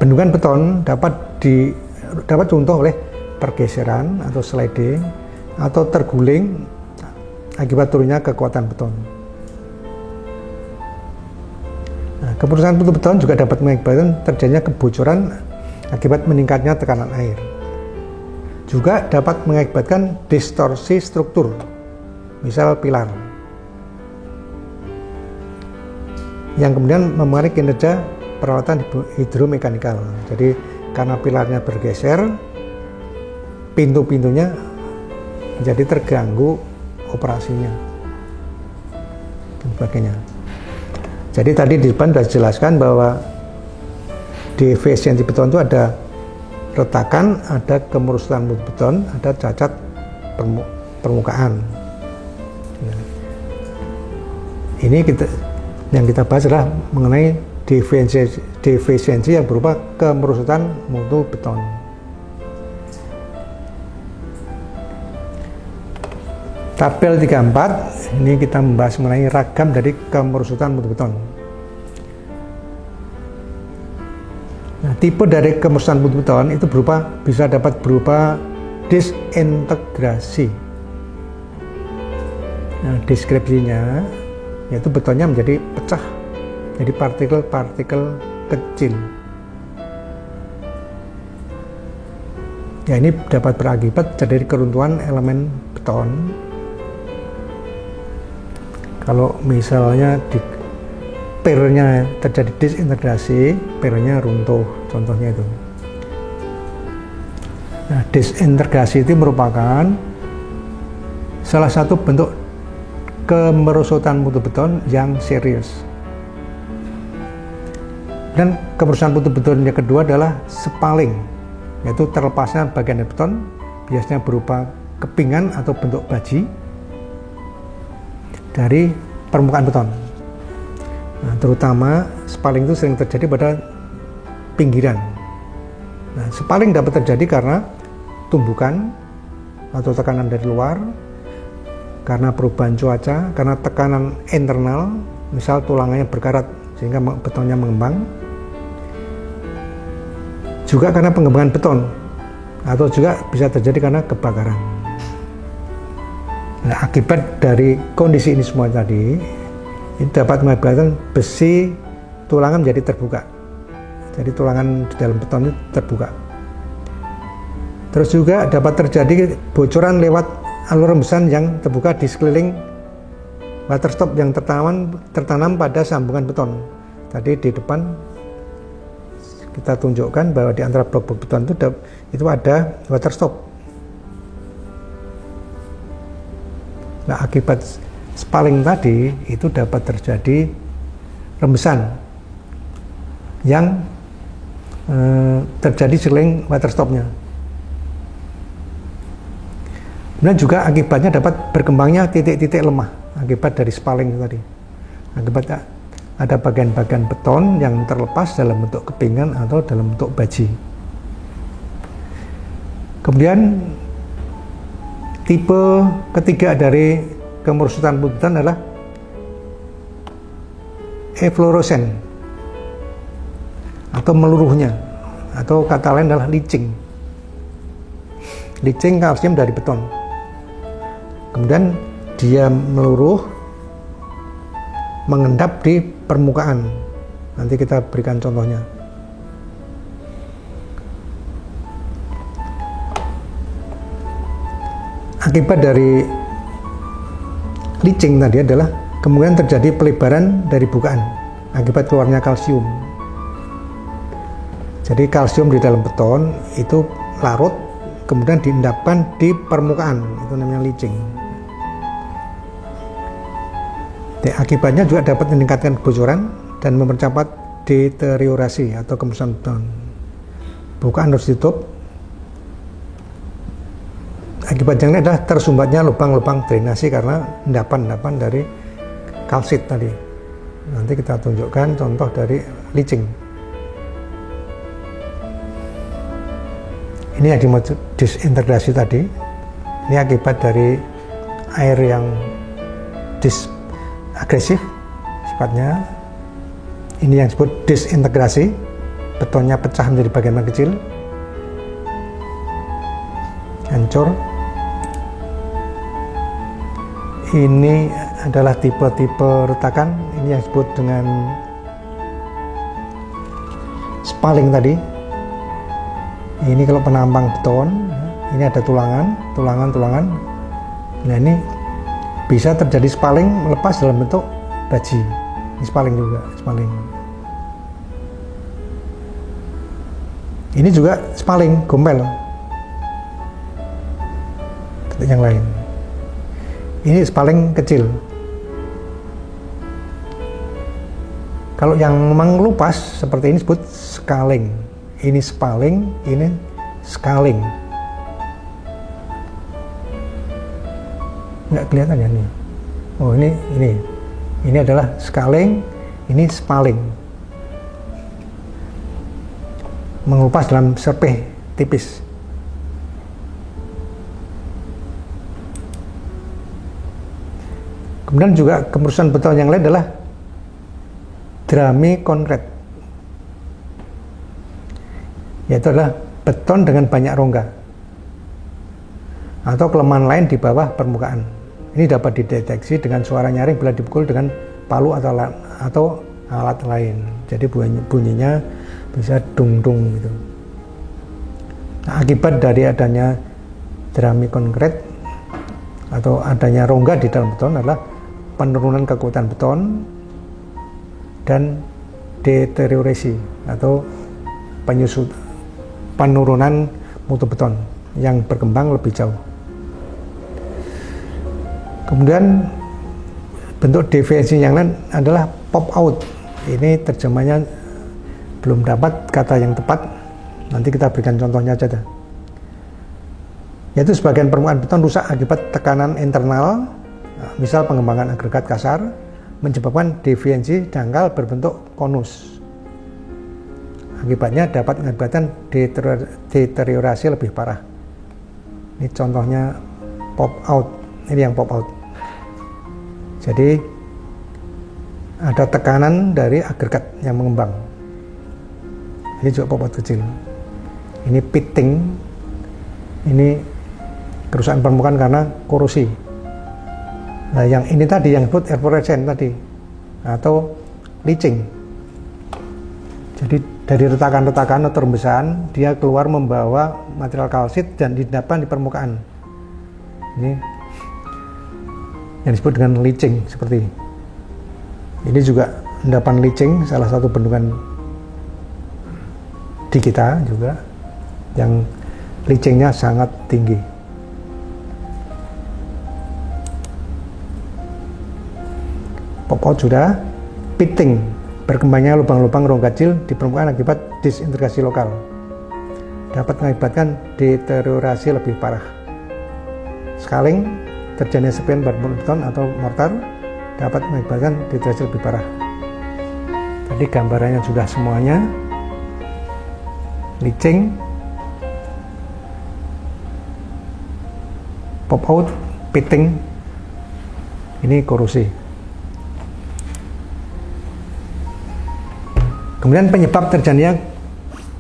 Bendungan beton dapat runtuh oleh pergeseran atau sliding atau terguling akibat turunnya kekuatan beton. Nah, kemerosotan mutu beton juga dapat mengakibatkan terjadinya kebocoran akibat meningkatnya tekanan air. Juga dapat mengakibatkan distorsi struktur, misal pilar, yang kemudian memengaruhi kinerja peralatan hidromekanikal. Jadi karena pilarnya bergeser, pintu-pintunya menjadi terganggu operasinya dan sebagainya. Jadi tadi di depan sudah dijelaskan bahwa di efisiensi beton itu ada retakan, ada kemerosotan mutu beton, ada cacat permukaan. Nah, ini yang kita bahas adalah mengenai defisiensi yang berupa kemerosotan mutu beton. Tabel 34 ini kita membahas mengenai ragam dari kemerosotan mutu beton. Nah, tipe dari kemerosotan mutu beton itu bisa dapat berupa disintegrasi. Nah, deskripsinya yaitu betonnya menjadi pecah, jadi partikel-partikel kecil. Ya, ini dapat berakibat dari keruntuhan elemen beton. Kalau misalnya di pirnya terjadi disintegrasi, pirnya runtuh, contohnya itu. Nah, disintegrasi itu merupakan salah satu bentuk kemerosotan mutu beton yang serius. Dan kemerosotan mutu beton yang kedua adalah spaling, yaitu terlepasnya bagian beton, biasanya berupa kepingan atau bentuk baji dari permukaan beton. Nah, terutama spaling itu sering terjadi pada pinggiran. Nah, spaling dapat terjadi karena tumbukan atau tekanan dari luar, karena perubahan cuaca, karena tekanan internal, misal tulangnya berkarat sehingga betonnya mengembang, juga karena pengembangan beton, atau juga bisa terjadi karena kebakaran. Nah, akibat dari kondisi ini semua tadi, ini dapat mengakibatkan besi tulangan menjadi terbuka. Jadi tulangan di dalam beton itu terbuka. Terus juga dapat terjadi bocoran lewat alur rembesan yang terbuka di sekeliling water stop yang tertanam pada sambungan beton. Tadi di depan kita tunjukkan bahwa di antara blok-blok beton itu ada water stop. Nah, akibat spaling tadi itu dapat terjadi rembesan yang terjadi sekeliling water stopnya. Dan juga akibatnya dapat berkembangnya titik-titik lemah akibat dari spaling tadi. Akibat ada bagian-bagian beton yang terlepas dalam bentuk kepingan atau dalam bentuk baji. Kemudian tipe ketiga dari kemerosotan mutu beton adalah efflorescent atau meluruhnya, atau kata lain adalah leaching. Leaching kalsium dari beton. Kemudian dia meluruh, mengendap di permukaan. Nanti kita berikan contohnya. Akibat dari leaching tadi adalah kemungkinan terjadi pelebaran dari bukaan akibat keluarnya kalsium. Jadi kalsium di dalam beton itu larut kemudian diendapkan di permukaan, itu namanya leaching. Akibatnya juga dapat meningkatkan kebocoran dan mempercepat deteriorasi atau kerusakan beton. Bukaan harus ditutup. Akibatnya adalah tersumbatnya lubang-lubang drainasi karena endapan-endapan dari kalsit tadi. Nanti kita tunjukkan contoh dari leaching. Ini yang dimaksud disintegrasi tadi. Ini akibat dari air yang agresif sifatnya. Ini yang disebut disintegrasi. Betonnya pecah menjadi bagian kecil, hancur. Ini adalah tipe-tipe retakan. Ini yang disebut dengan spaling tadi. Ini kalau penampang beton, ini ada tulangan. Nah, ini bisa terjadi spaling melepas dalam bentuk baji. Ini spaling juga, spaling. Ini juga spaling, gombel. Yang lain. Ini spaling kecil. Kalau yang mengelupas seperti ini disebut scaling. Ini spaling, ini scaling. Nggak kelihatan ya nih. Oh, ini adalah scaling, ini spaling. Mengelupas dalam serpeh tipis. Kemudian juga kemerusakan beton yang lain adalah drami konkret, yaitu adalah beton dengan banyak rongga atau kelemahan lain di bawah permukaan. Ini dapat dideteksi dengan suara nyaring bila dipukul dengan palu atau alat lain. Jadi bunyinya bisa dung-dung gitu. Nah, akibat dari adanya drami konkret atau adanya rongga di dalam beton adalah penurunan kekuatan beton dan deteriorasi atau penurunan mutu beton yang berkembang lebih jauh. Kemudian bentuk deviasi yang lain adalah pop out. Ini terjemahnya belum dapat kata yang tepat. Nanti kita berikan contohnya saja. Yaitu sebagian permukaan beton rusak akibat tekanan internal, misal pengembangan agregat kasar, menyebabkan deviasi dangkal berbentuk konus. Akibatnya dapat mengakibatkan deteriorasi lebih parah. Ini contohnya pop out. Ini yang pop out. Jadi ada tekanan dari agregat yang mengembang. Ini juga pop out kecil. Ini pitting. Ini kerusakan permukaan karena korosi. Nah, yang ini tadi yang disebut eflorescen tadi atau leaching. Jadi dari retakan-retakan atau rembesan dia keluar membawa material kalsit dan diendapkan di permukaan. Ini yang disebut dengan leaching seperti ini. Ini juga endapan leaching, salah satu bendungan di kita juga yang leachingnya sangat tinggi. Pop out sudah. Pitting, berkembangnya lubang-lubang rongga kecil di permukaan akibat disintegrasi lokal, dapat mengakibatkan deteriorasi lebih parah. Scaling, terjadinya serpihan beton atau mortar, dapat mengakibatkan deteriorasi lebih parah. Tadi gambarannya sudah semuanya. Leaching, pop out, pitting, ini korosi. Kemudian penyebab terjadinya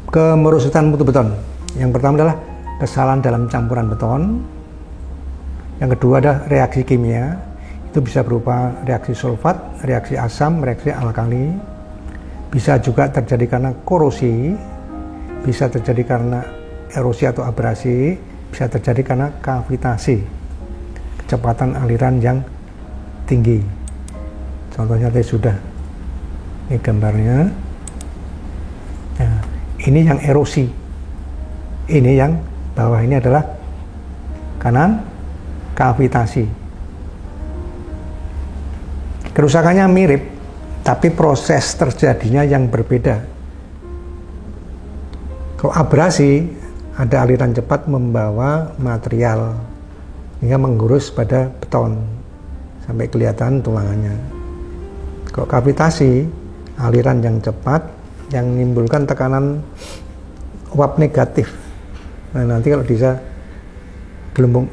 kemerusutan mutu beton. Yang pertama adalah kesalahan dalam campuran beton. Yang kedua adalah reaksi kimia. Itu bisa berupa reaksi sulfat, reaksi asam, reaksi alkali. Bisa juga terjadi karena korosi, bisa terjadi karena erosi atau abrasi, bisa terjadi karena kavitasi, kecepatan aliran yang tinggi. Contohnya tadi sudah, ini gambarnya. Nah, ini yang erosi, ini yang Bawah ini adalah kanan kavitasi. Kerusakannya mirip, tapi proses terjadinya yang berbeda. Kalau abrasi, ada aliran cepat membawa material hingga menggurus pada beton sampai kelihatan tulangannya. Kalau kavitasi, aliran yang cepat yang menimbulkan tekanan uap negatif. Nah, nanti kalau bisa gelembung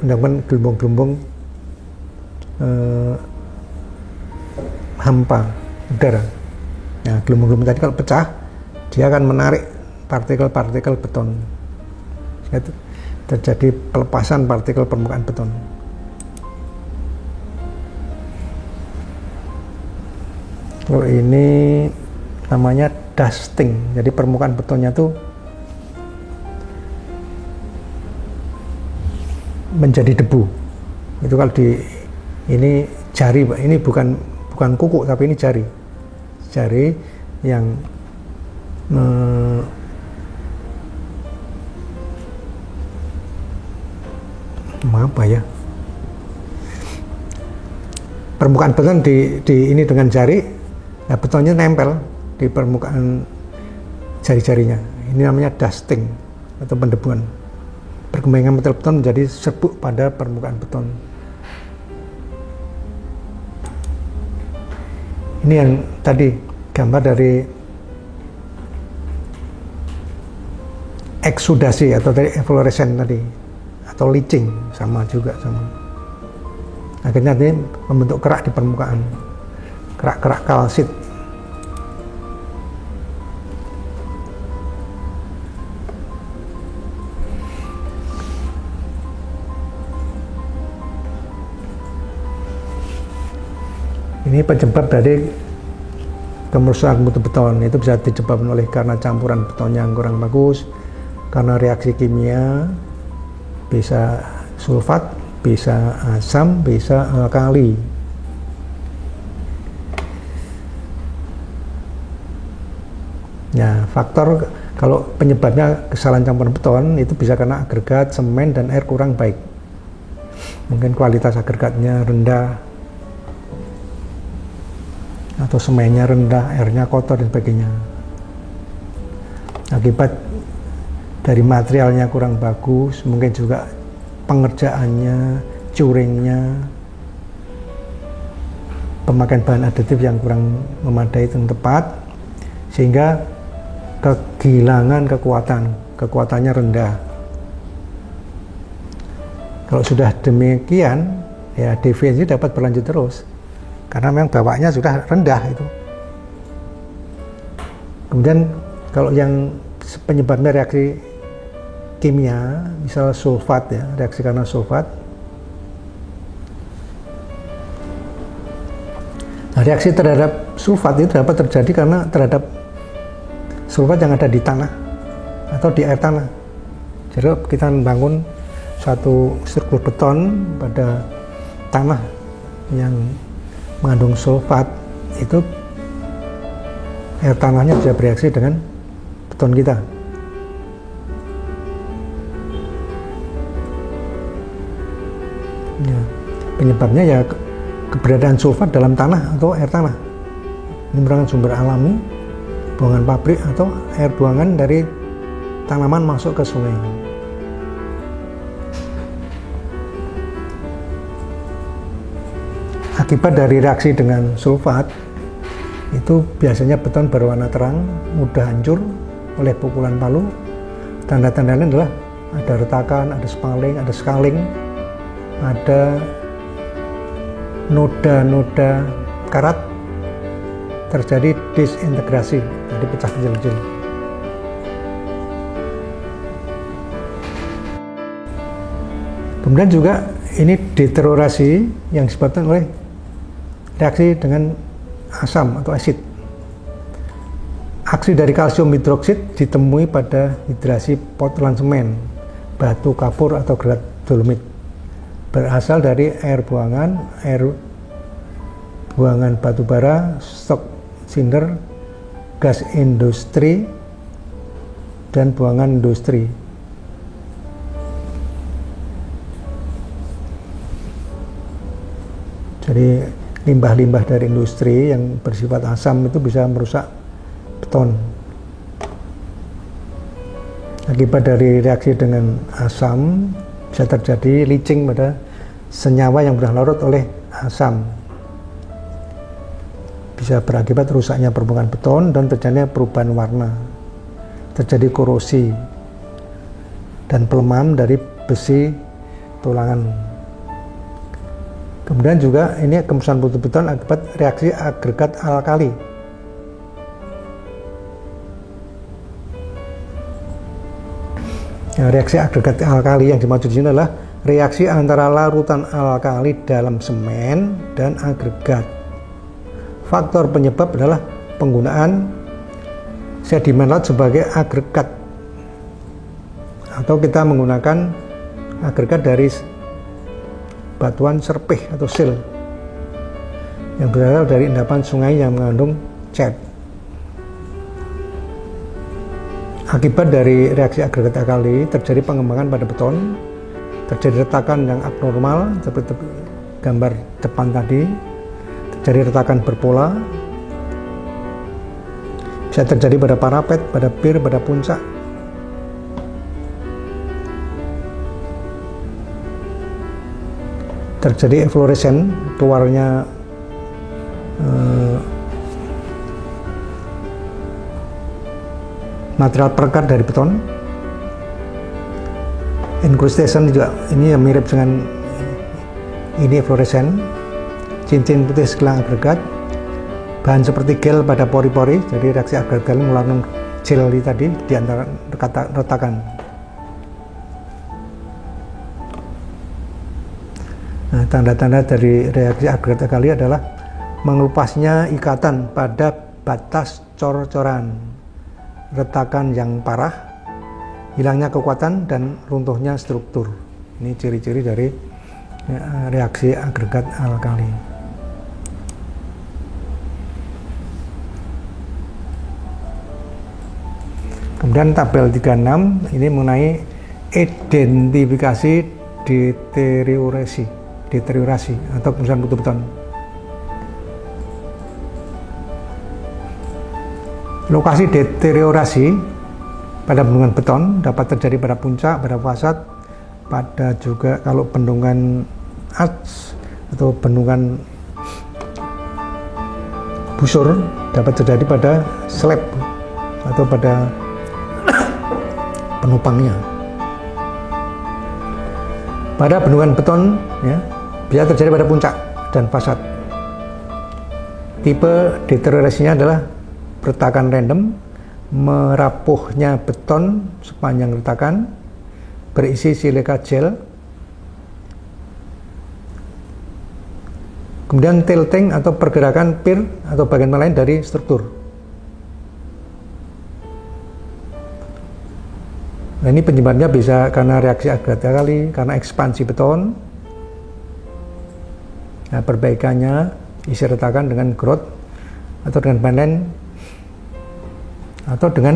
hampa udara. Nah, gelembung-gelembung tadi kalau pecah, dia akan menarik partikel-partikel beton. Itu terjadi pelepasan partikel permukaan beton. Kalau ini namanya dusting. Jadi permukaan betonnya tuh menjadi debu. Itu kalau di ini jari, Pak. Ini bukan kuku tapi ini jari. Jari yang apa ya? Permukaan beton di ini dengan jari, nah betonnya nempel di permukaan jari-jarinya. Ini namanya dusting atau pendebuan. Perkembangan material beton menjadi serbuk pada permukaan beton. Ini yang tadi gambar dari eksudasi atau dari efloresen tadi, atau leaching, sama juga sama. Akhirnya ini membentuk kerak di permukaan, kerak-kerak kalsit. Ini penyebab dari kerusakan mutu beton. Itu bisa disebabkan oleh karena campuran betonnya yang kurang bagus, karena reaksi kimia, bisa sulfat, bisa asam, bisa alkali. Nah, faktor kalau penyebabnya kesalahan campuran beton itu bisa karena agregat, semen, dan air kurang baik. Mungkin kualitas agregatnya rendah, atau semennya rendah, airnya kotor dan sebagainya. Akibat dari materialnya kurang bagus, mungkin juga pengerjaannya, curingnya, pemakaian bahan aditif yang kurang memadai dan tepat, sehingga kehilangan kekuatannya rendah. Kalau sudah demikian, ya defensi dapat berlanjut terus. Karena memang bawahnya sudah rendah itu. Kemudian kalau yang penyebabnya reaksi kimia, misal sulfat ya, reaksi karena sulfat. Nah, reaksi terhadap sulfat itu dapat terjadi karena terhadap sulfat yang ada di tanah atau di air tanah. Jadi kita membangun suatu struktur beton pada tanah yang mengandung sulfat, itu air tanahnya bisa bereaksi dengan beton kita. Ya, penyebabnya ya keberadaan sulfat dalam tanah atau air tanah. Ini merupakan sumber alami, buangan pabrik atau air buangan dari tanaman masuk ke sungai. Akibat dari reaksi dengan sulfat, itu biasanya beton berwarna terang, mudah hancur oleh pukulan palu. Tanda-tandanya adalah ada retakan, ada scaling, ada noda-noda karat, terjadi disintegrasi, jadi pecah kecil-kecil. Kemudian juga ini deteriorasi yang disebabkan oleh reaksi dengan asam atau asid. Aksi dari kalsium hidroksid ditemui pada hidrasi portland semen, batu kapur atau gelat dolomit. Berasal dari air buangan batu bara, stok cinder, gas industri, dan buangan industri. Jadi limbah-limbah dari industri yang bersifat asam itu bisa merusak beton. Akibat dari reaksi dengan asam bisa terjadi leaching pada senyawa yang sudah larut oleh asam. Bisa berakibat rusaknya permukaan beton dan terjadinya perubahan warna, terjadi korosi dan pelemahan dari besi tulangan. Kemudian juga ini kemusahan mutu beton akibat reaksi agregat alkali. Nah, reaksi agregat alkali yang dimaksud di sini adalah reaksi antara larutan alkali dalam semen dan agregat. Faktor penyebab adalah penggunaan sedimen laut sebagai agregat, atau kita menggunakan agregat dari batuan serpih atau sil yang berasal dari endapan sungai yang mengandung cat. Akibat dari reaksi agregat alkali terjadi pengembangan pada beton, terjadi retakan yang abnormal seperti gambar depan tadi, terjadi retakan berpola, bisa terjadi pada parapet, pada pier, pada puncak. Terjadi efloresen, keluarnya material perekat dari beton. Incrustation juga ini yang mirip dengan ini, efloresen. Cincin putih segelang agregat, bahan seperti gel pada pori-pori, jadi reaksi agregat mengeluarkan gel tadi di antara retakan. Nah, tanda-tanda dari reaksi agregat alkali adalah mengelupasnya ikatan pada batas cor-coran, retakan yang parah, hilangnya kekuatan, dan runtuhnya struktur. Ini ciri-ciri dari reaksi agregat alkali. Kemudian tabel 36 ini mengenai identifikasi deteriorasi atau kerusakan mutu beton. Lokasi deteriorasi pada bendungan beton dapat terjadi pada puncak, pada fasad, pada juga kalau bendungan arch atau bendungan busur dapat terjadi pada slab atau pada penopangnya. Pada bendungan beton ya, bisa terjadi pada puncak dan fasad. Tipe deteriorasinya adalah retakan random, merapuhnya beton sepanjang retakan, berisi silika gel, kemudian tilting atau pergerakan pier atau bagian lain dari struktur. Nah, ini penyebabnya bisa karena reaksi agregat alkali, karena ekspansi beton. Nah, perbaikannya isi retakan dengan grout atau dengan panel atau dengan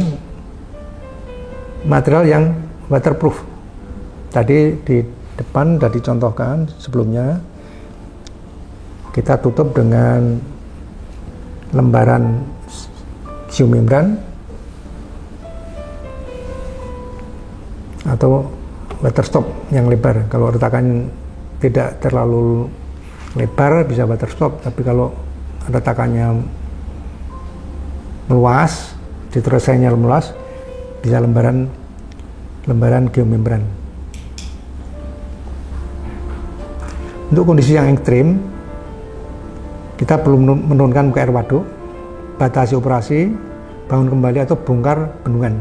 material yang waterproof. Tadi di depan sudah dicontohkan sebelumnya, kita tutup dengan lembaran geomembran atau waterstop yang lebar. Kalau retakan tidak terlalu lebar bisa waterstop, tapi kalau retakannya meluas, deteriorasinya meluas, bisa lembaran geomembran. Untuk kondisi yang ekstrim, kita perlu menurunkan muka air waduk, batasi operasi, bangun kembali atau bongkar bendungan.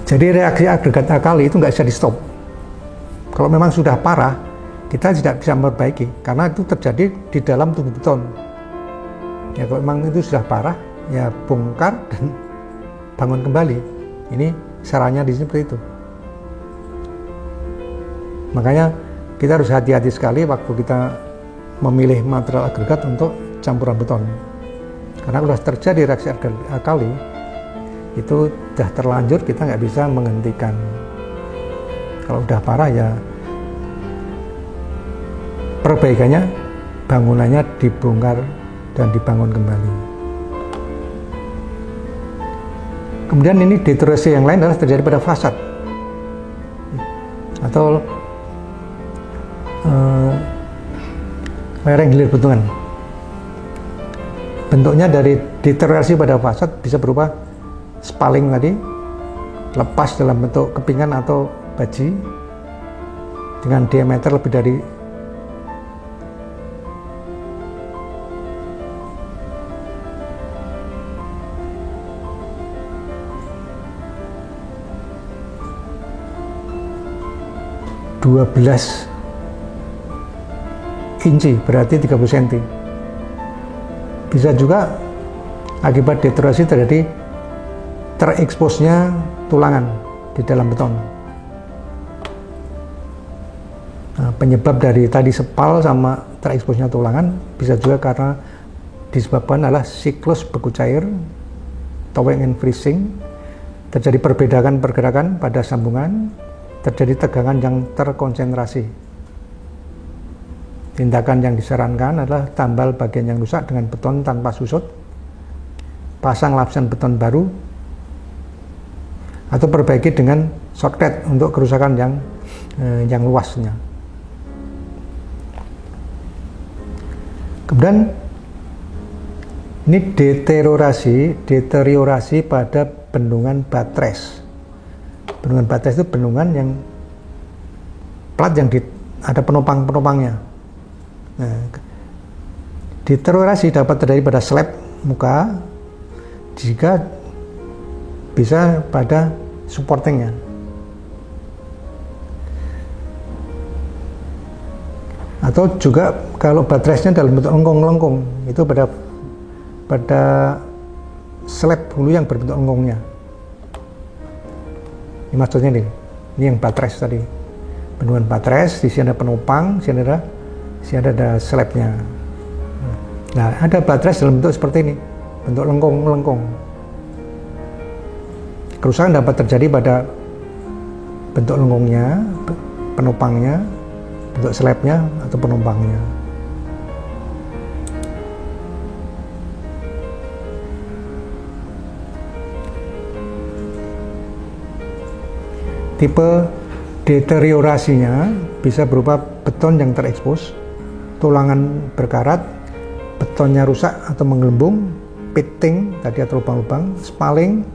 Jadi reaksi agregat alkali itu nggak bisa di stop. Kalau memang sudah parah, kita tidak bisa memperbaiki karena itu terjadi di dalam tubuh beton. Ya kalau memang itu sudah parah, ya bongkar dan bangun kembali. Ini sarannya di sini seperti itu. Makanya kita harus hati-hati sekali waktu kita memilih material agregat untuk campuran beton. Karena kalau sudah terjadi reaksi agregat alkali, itu sudah terlanjur, kita nggak bisa menghentikan. Kalau udah parah ya perbaikannya, bangunannya dibongkar dan dibangun kembali. Kemudian ini deteriorasi yang lain adalah terjadi pada fasad atau lereng hilir bendungan. Bentuknya dari deteriorasi pada fasad bisa berupa spaling tadi, lepas dalam bentuk kepingan atau baji dengan diameter lebih dari 12 inci, berarti 30 cm. Bisa juga akibat deteriorasi terjadi tereksposnya tulangan di dalam beton. Nah, penyebab dari tadi sepal sama tereksposnya tulangan bisa juga karena disebabkan adalah siklus beku cair, thawing and freezing, terjadi perbedaan pergerakan pada sambungan, terjadi tegangan yang terkonsentrasi. Tindakan yang disarankan adalah tambal bagian yang rusak dengan beton tanpa susut, pasang lapisan beton baru, atau perbaiki dengan shortcut untuk kerusakan yang luasnya. Kemudian ini deteriorasi pada bendungan batres. Bendungan batres itu bendungan yang plat yang ada penopang-penopangnya. Nah, deteriorasi dapat terjadi pada slab muka jika bisa pada supportingnya. Atau juga kalau batresnya dalam bentuk lengkung-lengkung, itu pada slab hulu yang berbentuk lengkungnya. Ini maksudnya nih, ini yang batres tadi, bendungan batres, di sini ada penopang, di sini ada slabnya. Nah, ada batres dalam bentuk seperti ini, bentuk lengkung-lengkung. Kerusakan dapat terjadi pada bentuk lengkungnya, penopangnya, bentuk slabnya atau penopangnya. Tipe deteriorasinya bisa berupa beton yang terekspos, tulangan berkarat, betonnya rusak atau menggelembung, pitting tadi atau lubang-lubang, spaling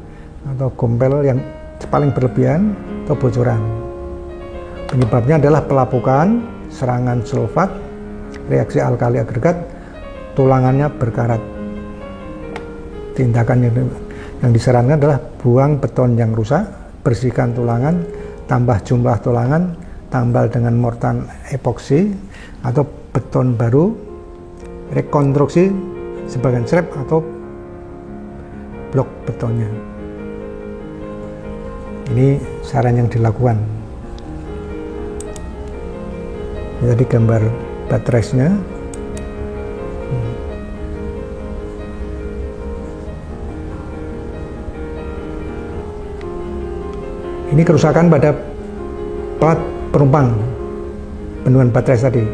atau gompel yang spaling berlebihan atau bocoran. Penyebabnya adalah pelapukan, serangan sulfat, reaksi alkali agregat, tulangannya berkarat. Tindakan yang disarankan adalah buang beton yang rusak, bersihkan tulangan, tambah jumlah tulangan, tambal dengan mortar epoksi atau beton baru, rekonstruksi sebagian slab atau blok betonnya. Ini saran yang dilakukan. Ini tadi gambar batresnya. Ini kerusakan pada plat penumpang bendungan batres tadi.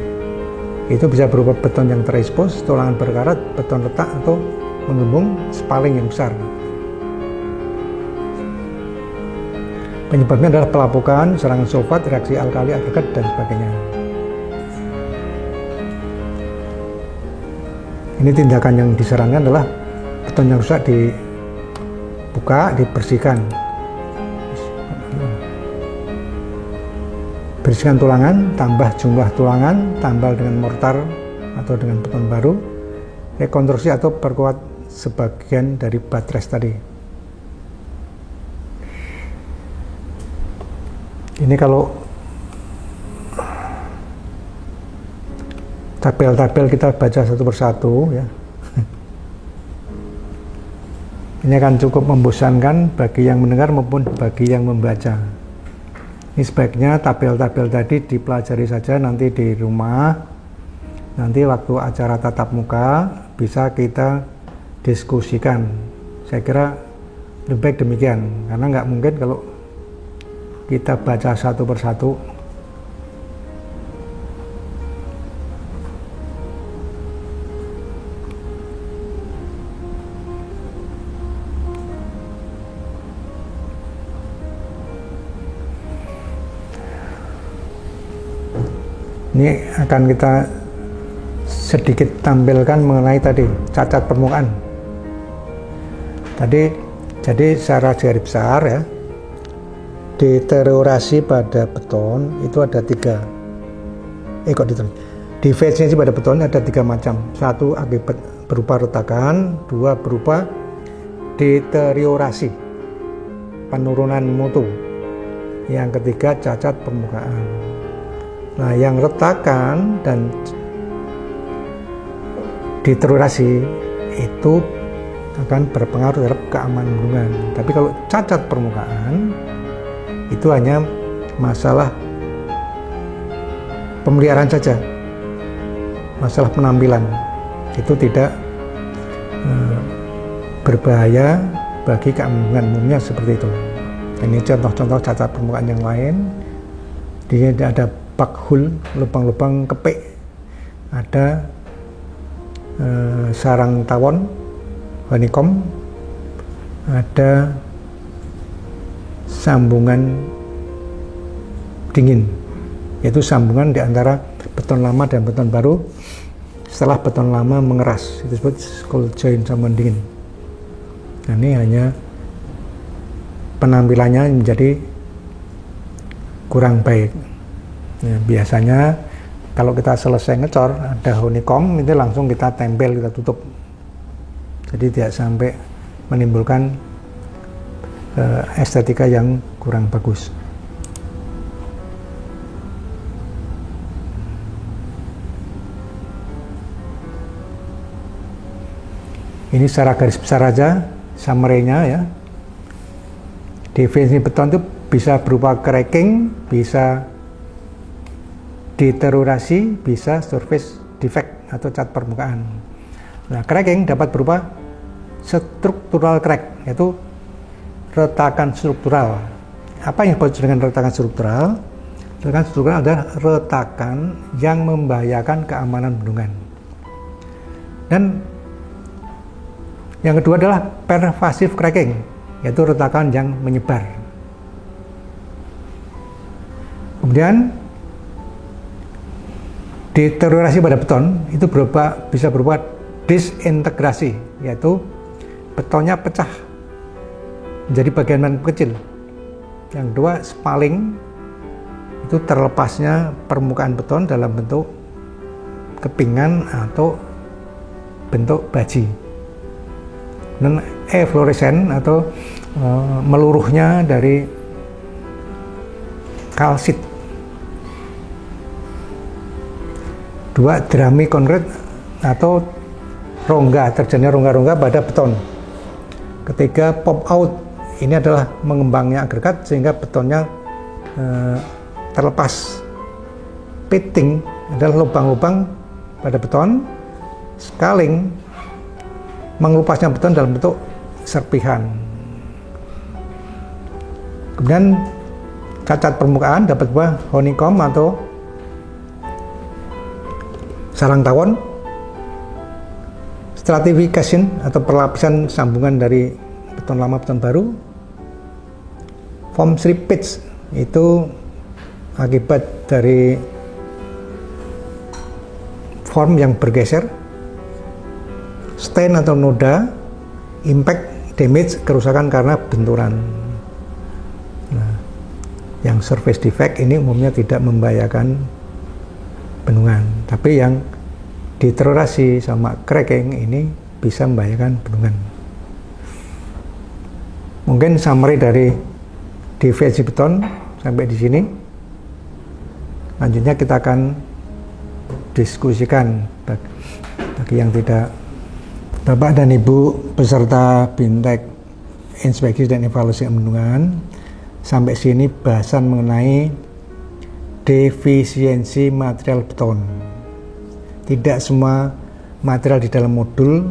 Itu bisa berupa beton yang terekspos, tulangan berkarat, beton retak atau menggelembung, spaling yang besar. Penyebabnya adalah pelapukan, serangan sulfat, reaksi alkali agregat dan sebagainya. Ini tindakan yang disarankan adalah beton yang rusak dibuka, dibersihkan. Bersihkan tulangan, tambah jumlah tulangan, tambal dengan mortar atau dengan beton baru, rekonstruksi atau perkuat sebagian dari batres tadi. Ini kalau tabel-tabel kita baca satu persatu ya. Ini akan cukup membosankan bagi yang mendengar maupun bagi yang membaca. Ini sebaiknya tabel-tabel tadi dipelajari saja nanti di rumah. Nanti waktu acara tatap muka bisa kita diskusikan. Saya kira lebih baik demikian, karena nggak mungkin kalau kita baca satu persatu. Ini akan kita sedikit tampilkan mengenai tadi cacat permukaan. Jadi secara garis besar ya, deteriorasi pada beton itu ada tiga. Defisiensi pada beton ada tiga macam. Satu akibat berupa retakan, dua berupa deteriorasi, penurunan mutu. Yang ketiga cacat permukaan. Nah, yang retakan dan deteriorasi itu akan berpengaruh terhadap keamanan bendungan. Tapi kalau cacat permukaan itu hanya masalah pemeliharaan saja, masalah penampilan, itu tidak berbahaya bagi keamanan umumnya seperti itu. Ini contoh-contoh cacat permukaan yang lain. Di sini ada bakhul, lubang-lubang kepik, ada sarang tawon, honeycomb, ada sambungan dingin, yaitu sambungan di antara beton lama dan beton baru setelah beton lama mengeras, itu disebut cold joint, sambungan dingin. Nah, ini hanya penampilannya menjadi kurang baik. Ya, biasanya kalau kita selesai ngecor ada honeycomb, itu langsung kita tempel, kita tutup, jadi tidak sampai menimbulkan estetika yang kurang bagus. Ini secara garis besar aja summary-nya ya. Definisi beton itu bisa berupa cracking, bisa deteriorasi, bisa surface defect atau cat permukaan. Nah, cracking dapat berupa struktural crack, yaitu retakan struktural. Apa yang disebut dengan retakan struktural? Retakan struktural adalah retakan yang membahayakan keamanan bendungan. Dan yang kedua adalah pervasive cracking, yaitu retakan yang menyebar. Kemudian deteriorasi pada beton itu bisa berupa disintegrasi, yaitu betonnya pecah menjadi bagian kecil. Yang kedua, spalling, itu terlepasnya permukaan beton dalam bentuk kepingan atau bentuk baji. Dan efflorescence atau meluruhnya dari kalsit. Dua, drami konkret atau rongga, terjadinya rongga-rongga pada beton. Ketiga, pop out, ini adalah mengembangnya agregat sehingga betonnya terlepas. Pitting adalah lubang-lubang pada beton. Scaling, mengelupasnya beton dalam bentuk serpihan. Kemudian cacat permukaan dapat berupa honeycomb atau sarang tawon, stratification atau perlapisan sambungan dari beton lama beton baru, form slippage itu akibat dari form yang bergeser, stain atau noda, impact damage, kerusakan karena benturan. Nah, yang surface defect ini umumnya tidak membahayakan bendungan, tapi yang deteriorasi sama cracking ini bisa membahayakan bendungan. Mungkin summary dari definisi beton sampai di sini. Lanjutnya kita akan diskusikan bagi yang tidak. Bapak dan Ibu peserta BIMTEK Inspeksi dan Evaluasi Bendungan, sampai sini bahasan mengenai defisiensi material beton. Tidak semua material di dalam modul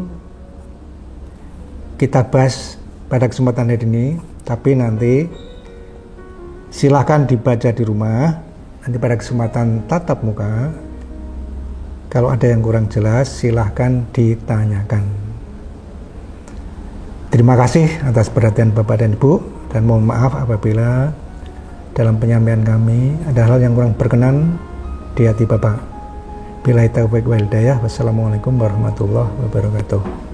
kita bahas pada kesempatan hari ini, tapi nanti Silahkan dibaca di rumah. Nanti pada kesempatan tatap muka, kalau ada yang kurang jelas, silahkan ditanyakan. Terima kasih atas perhatian Bapak dan Ibu, dan mohon maaf apabila dalam penyampaian kami ada hal yang kurang berkenan di hati Bapak. Billahi taufiq wal hidayah. Wassalamualaikum warahmatullahi wabarakatuh.